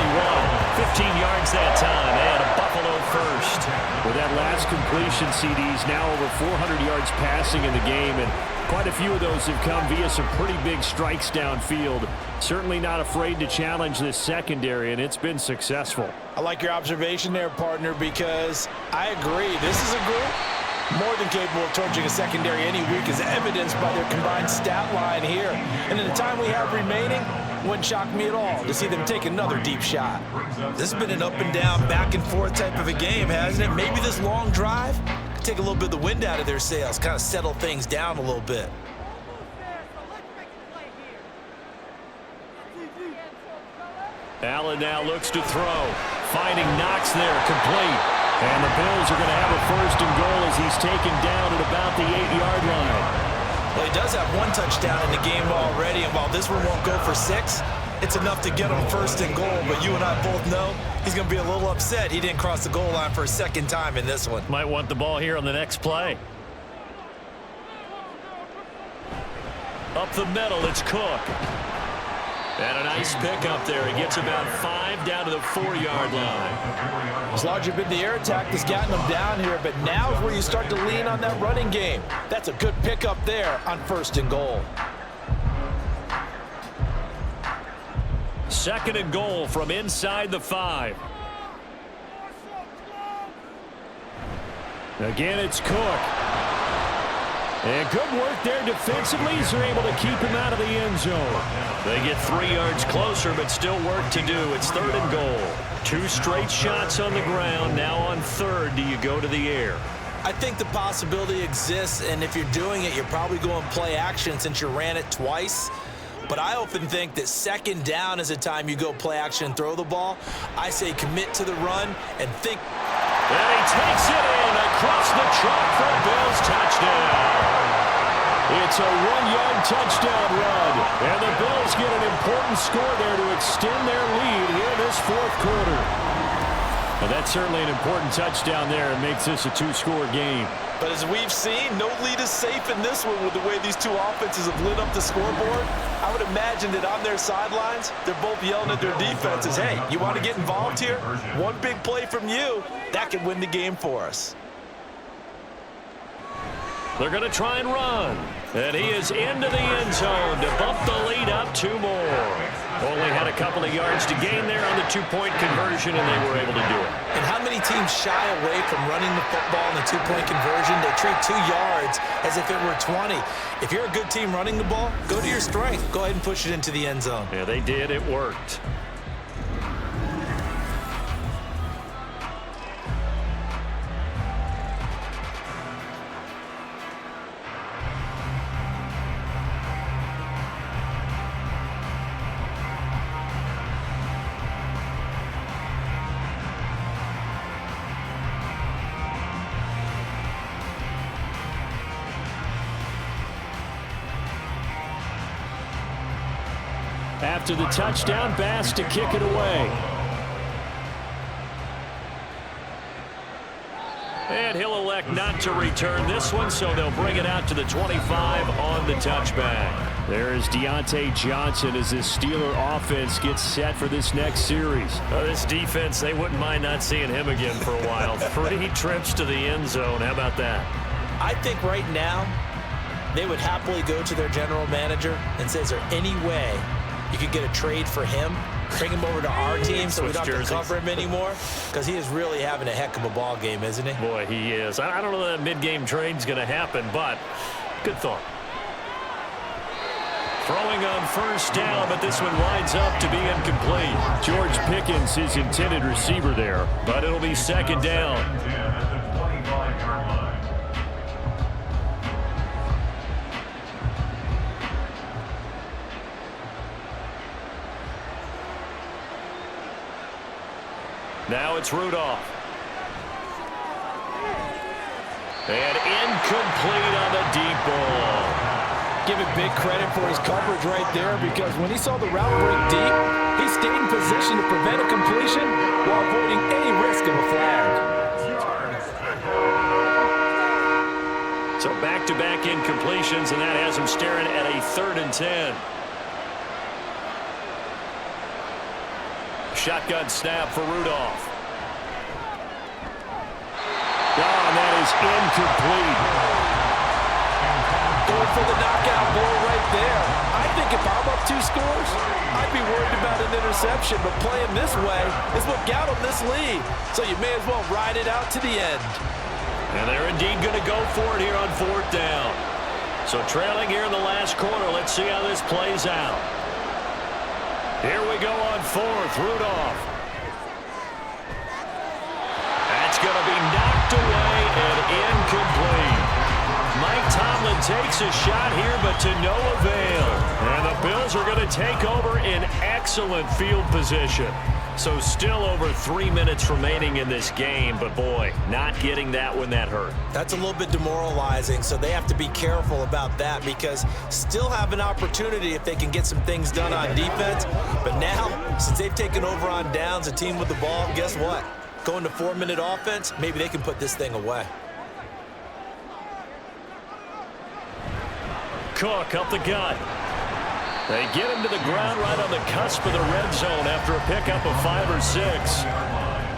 15 yards that time, and a Buffalo 1st. With that last completion, CD's now over 400 yards passing in the game, and quite a few of those have come via some pretty big strikes downfield. Certainly not afraid to challenge this secondary, and it's been successful. I like your observation there, partner, because I agree. This is a group more than capable of torching a secondary any week, as evidenced by their combined stat line here. And in the time we have remaining, wouldn't shock me at all to see them take another deep shot. This has been an up and down, back and forth type of a game, hasn't it? Maybe this long drive could take a little bit of the wind out of their sails, kind of settle things down a little bit. Allen now looks to throw. Finding Knox there, complete. And the Bills are going to have a 1st and goal as he's taken down at about the 8-yard line. Well, he does have 1 touchdown in the game already, and while this one won't go for 6, it's enough to get him 1st and goal. But you and I both know he's going to be a little upset he didn't cross the goal line for a 2nd time in this one. Might want the ball here on the next play. Up the middle, it's Cook. And a nice pickup there. He gets about 5 down to the 4-yard line. It's largely been the air attack that's gotten them down here, but now is where you start to lean on that running game. That's a good pickup there on 1st and goal. 2nd and goal from inside the 5. Again, it's Cook. And good work there defensively as they're able to keep him out of the end zone. They get 3 yards closer, but still work to do. It's 3rd and goal. 2 straight shots on the ground. Now on 3rd, do you go to the air? I think the possibility exists, and if you're doing it, you're probably going play action since you ran it twice. But I often think that 2nd down is a time you go play action and throw the ball. I say commit to the run and think. And he takes it in across the truck for Bills touchdown. It's a 1-yard touchdown run. And the Bills get an important score there to extend their lead here in this fourth quarter. Well, that's certainly an important touchdown there. It makes this a 2-score game. But as we've seen, no lead is safe in this one with the way these two offenses have lit up the scoreboard. I would imagine that on their sidelines, they're both yelling at their defenses, hey, you want to get involved here? One big play from you, that could win the game for us. They're going to try and run. And he is into the end zone to bump the lead up 2 more. Only had a couple of yards to gain there on the 2-point conversion, and they were able to do it. And how many teams shy away from running the football in the 2-point conversion? They treat 2 yards as if it were 20. If you're a good team running the ball, go to your strength. Go ahead and push it into the end zone. Yeah, they did. It worked. After the touchdown, Bass to kick it away. And he'll elect not to return this one, so they'll bring it out to the 25 on the touchback. There's Deontay Johnson as this Steeler offense gets set for this next series. This defense, they wouldn't mind not seeing him again for a while. 3 trips to the end zone. How about that? I think right now they would happily go to their general manager and say, is there any way you could get a trade for him, bring him over to our team so we don't have to cover him anymore? Because he is really having a heck of a ball game, isn't he? Boy, he is. I don't know that mid-game trade's going to happen, but good thought. Throwing on first down, but this one winds up to be incomplete. George Pickens, his intended receiver there. But it'll be second down. Now it's Rudolph. And incomplete on the deep ball. Give it big credit for his coverage right there, because when he saw the route break deep, he stayed in position to prevent a completion while avoiding any risk of a flag. So back-to-back incompletions, and that has him staring at a 3rd and 10. Shotgun snap for Rudolph. And that is incomplete. Going for the knockout blow right there. I think if I'm up 2 scores, I'd be worried about an interception, but playing this way is what got him this lead. So you may as well ride it out to the end. And they're indeed going to go for it here on 4th down. So trailing here in the last quarter, let's see how this plays out. Here we go on 4th, Rudolph. That's going to be knocked away and incomplete. Mike Tomlin takes a shot here, but to no avail. And the Bills are going to take over in excellent field position. So still over 3 minutes remaining in this game, but boy, not getting that when that hurt. That's a little bit demoralizing, so they have to be careful about that, because still have an opportunity if they can get some things done on defense. But now, since they've taken over on downs, a team with the ball, guess what? Going to 4-minute offense, maybe they can put this thing away. Cook up the gut. They get him to the ground right on the cusp of the red zone after a pickup of 5 or 6.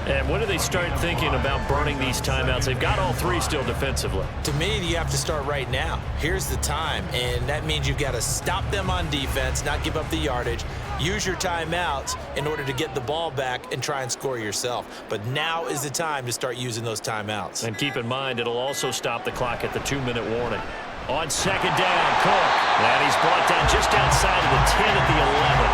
And when do they start thinking about burning these timeouts? They've got all 3 still defensively. To me, you have to start right now. Here's the time, and that means you've got to stop them on defense, not give up the yardage, use your timeouts in order to get the ball back and try and score yourself. But now is the time to start using those timeouts. And keep in mind, it'll also stop the clock at the 2-minute warning. On 2nd down, Cook. And he's brought down just outside of the 10 at the 11.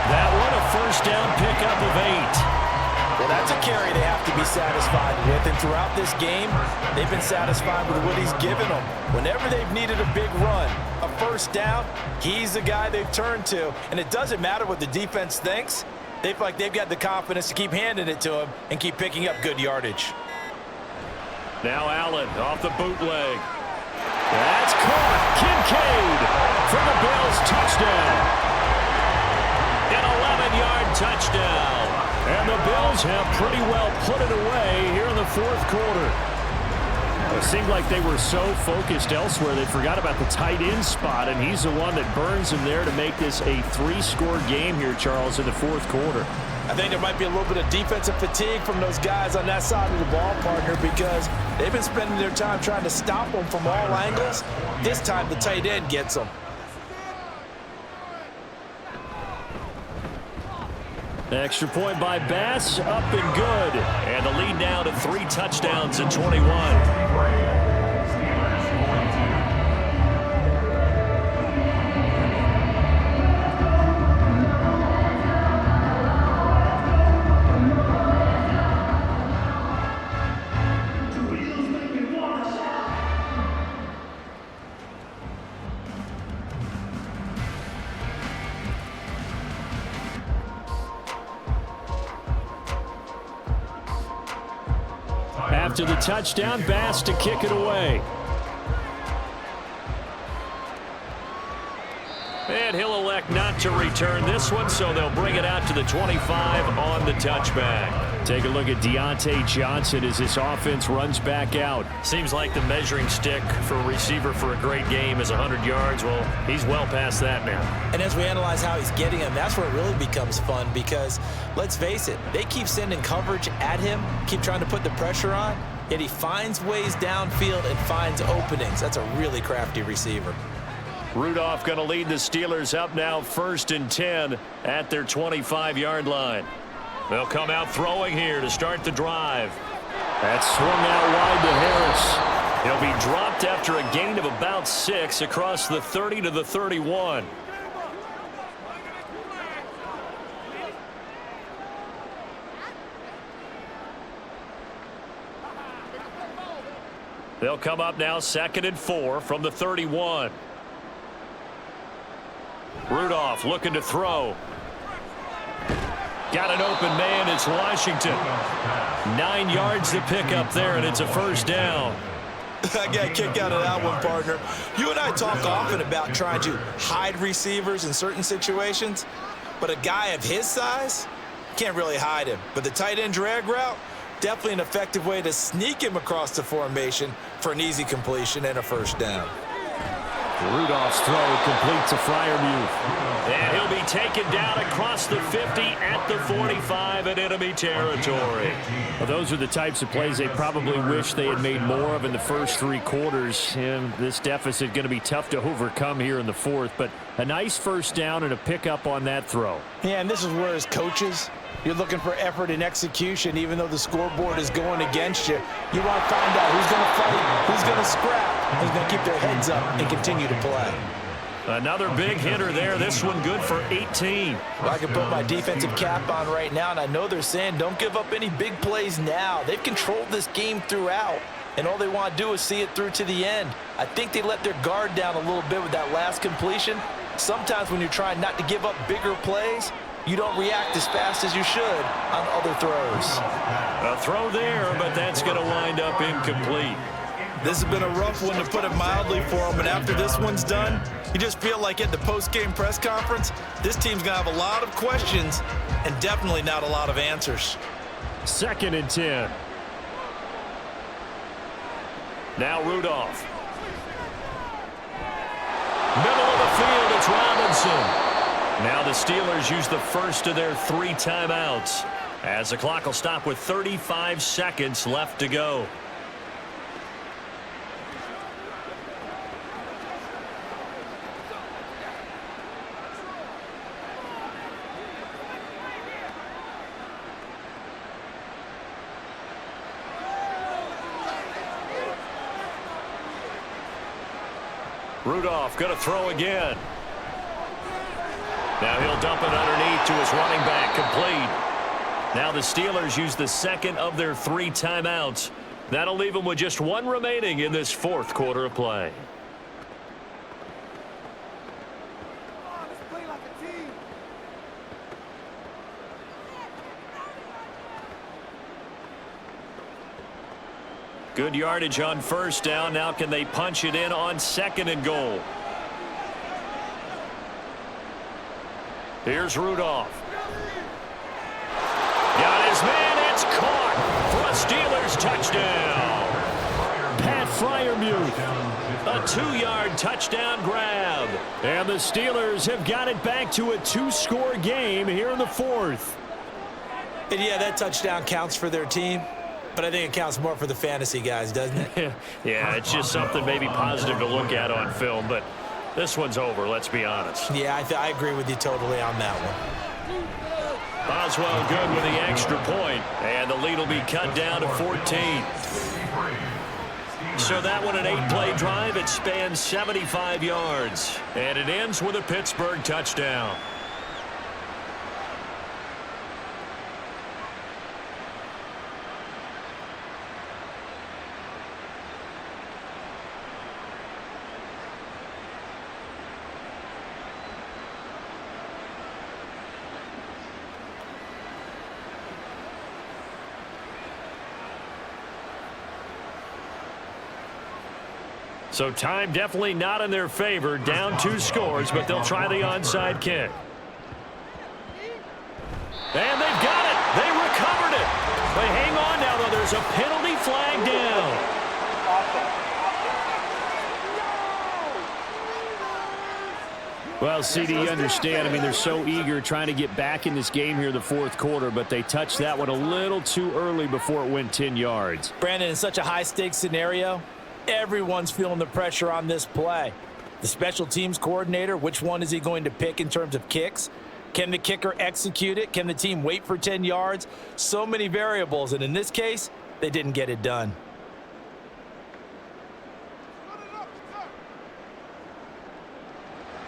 That one a first down pickup of 8. Well, that's a carry they have to be satisfied with. And throughout this game, they've been satisfied with what he's given them. Whenever they've needed a big run, a first down, he's the guy they've turned to. And it doesn't matter what the defense thinks. They feel like they've got the confidence to keep handing it to him and keep picking up good yardage. Now Allen off the bootleg. That's caught. Kincaid for the Bills. Touchdown. An 11-yard touchdown. And the Bills have pretty well put it away here in the fourth quarter. It seemed like they were so focused elsewhere they forgot about the tight end spot, and he's the one that burns them there to make this a 3-score game here, Charles, in the fourth quarter. I think there might be a little bit of defensive fatigue from those guys on that side of the ball, partner, because they've been spending their time trying to stop them from all angles. This time the tight end gets them. Extra point by Bass, up and good. And the lead now to 3 touchdowns in 21. After the touchdown, Bass to kick it away. And he'll elect not to return this one, so they'll bring it out to the 25 on the touchback. Take a look at Deontay Johnson as this offense runs back out. Seems like the measuring stick for a receiver for a great game is 100 yards. Well, he's well past that now. And as we analyze how he's getting them, that's where it really becomes fun because, let's face it, they keep sending coverage at him, keep trying to put the pressure on, yet he finds ways downfield and finds openings. That's a really crafty receiver. Rudolph going to lead the Steelers up now 1st and 10 at their 25-yard line. They'll come out throwing here to start the drive. That's swung out wide to Harris. He'll be dropped after a gain of about 6 across the 30 to the 31. They'll come up now 2nd and 4 from the 31. Rudolph looking to throw. Got an open man. It's Washington. 9 yards to pick up there, and it's a first down. I got a kick out of that one, partner. You and I talk often about trying to hide receivers in certain situations, but a guy of his size can't really hide him. But the tight end drag route, definitely an effective way to sneak him across the formation for an easy completion and a first down. Rudolph's throw complete to Freiermuth. And he'll be taken down across the 50 at the 45 in enemy territory. Well, those are the types of plays they probably wish they had made more of in the first 3 quarters. And this deficit going to be tough to overcome here in the fourth. But a nice first down and a pickup on that throw. Yeah, and this is where as coaches, you're looking for effort and execution, even though the scoreboard is going against you. You want to find out who's going to fight, who's going to scrap, who's going to keep their heads up and continue to play. Another big hitter there. This one good for 18. Well, I can put my defensive cap on right now, and I know they're saying don't give up any big plays now. They've controlled this game throughout, and all they want to do is see it through to the end. I think they let their guard down a little bit with that last completion. Sometimes when you're trying not to give up bigger plays, you don't react as fast as you should on other throws. A throw there, but that's going to wind up incomplete. This has been a rough one, to put it mildly, for them. And after this one's done, you just feel like at the post-game press conference, this team's going to have a lot of questions and definitely not a lot of answers. 2nd and 10. Now Rudolph. Middle of the field, it's Robinson. Now the Steelers use the first of their 3 timeouts as the clock will stop with 35 seconds left to go. Rudolph going to throw again. Now he'll dump it underneath to his running back, complete. Now the Steelers use the 2nd of their 3 timeouts. That'll leave them with just 1 remaining in this 4th quarter of play. Good yardage on first down. Now can they punch it in on 2nd and goal? Here's Rudolph. Got his man. It's caught for a Steelers touchdown. Pat Freiermuth. A 2-yard touchdown grab. And the Steelers have got it back to a 2-score game here in the 4th. And yeah, that touchdown counts for their team, but I think it counts more for the fantasy guys, doesn't it? Yeah, it's just something maybe positive to look at on film, but this one's over, let's be honest. Yeah, I agree with you totally on that one. Boswell good with the extra point, and the lead will be cut down to 14. So that one, an 8-play drive. It spans 75 yards, and it ends with a Pittsburgh touchdown. So time definitely not in their favor. Down 2 scores, but they'll try the onside kick. And they've got it. They recovered it. They hang on now, though. There's a penalty flag down. Well, CD, you understand. I mean, they're so eager trying to get back in this game here in the 4th quarter, but they touched that one a little too early before it went 10 yards. Brandon, in such a high-stakes scenario, everyone's feeling the pressure on this play. The special teams coordinator, which one is he going to pick in terms of kicks? Can the kicker execute it? Can the team wait for 10 yards? So many variables, and in this case, they didn't get it done.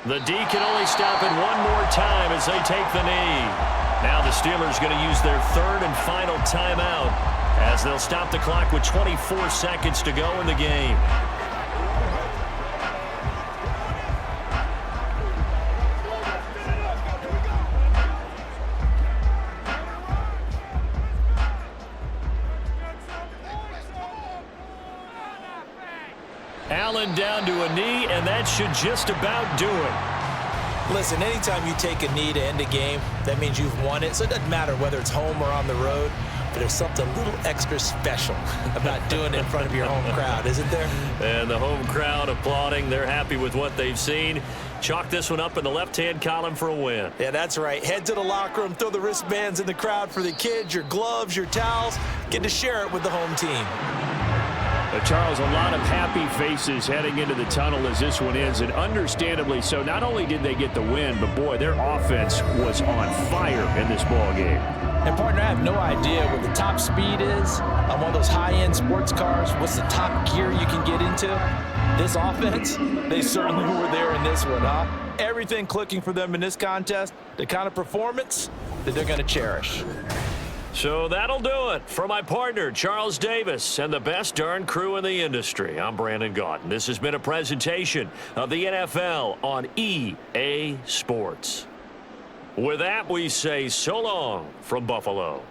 The D can only stop it one more time as they take the knee. Now the Steelers going to use their 3rd and final timeout as they'll stop the clock with 24 seconds to go in the game. Allen down to a knee, and that should just about do it. Listen, anytime you take a knee to end a game, that means you've won it. So it doesn't matter whether it's home or on the road, but there's something a little extra special about doing it in front of your home crowd, isn't there? And the home crowd applauding. They're happy with what they've seen. Chalk this one up in the left-hand column for a win. Yeah, that's right. Head to the locker room, throw the wristbands in the crowd for the kids, your gloves, your towels. Get to share it with the home team. Charles, a lot of happy faces heading into the tunnel as this one ends, and understandably so. Not only did they get the win, but boy, their offense was on fire in this ball game. And partner, I have no idea what the top speed is on one of those high-end sports cars. What's the top gear you can get into? This offense, they certainly were there in this one, huh? Everything clicking for them in this contest, the kind of performance that they're going to cherish. So that'll do it. For my partner, Charles Davis, and the best darn crew in the industry, I'm Brandon Gaudin. This has been a presentation of the NFL on EA Sports. With that, we say so long from Buffalo.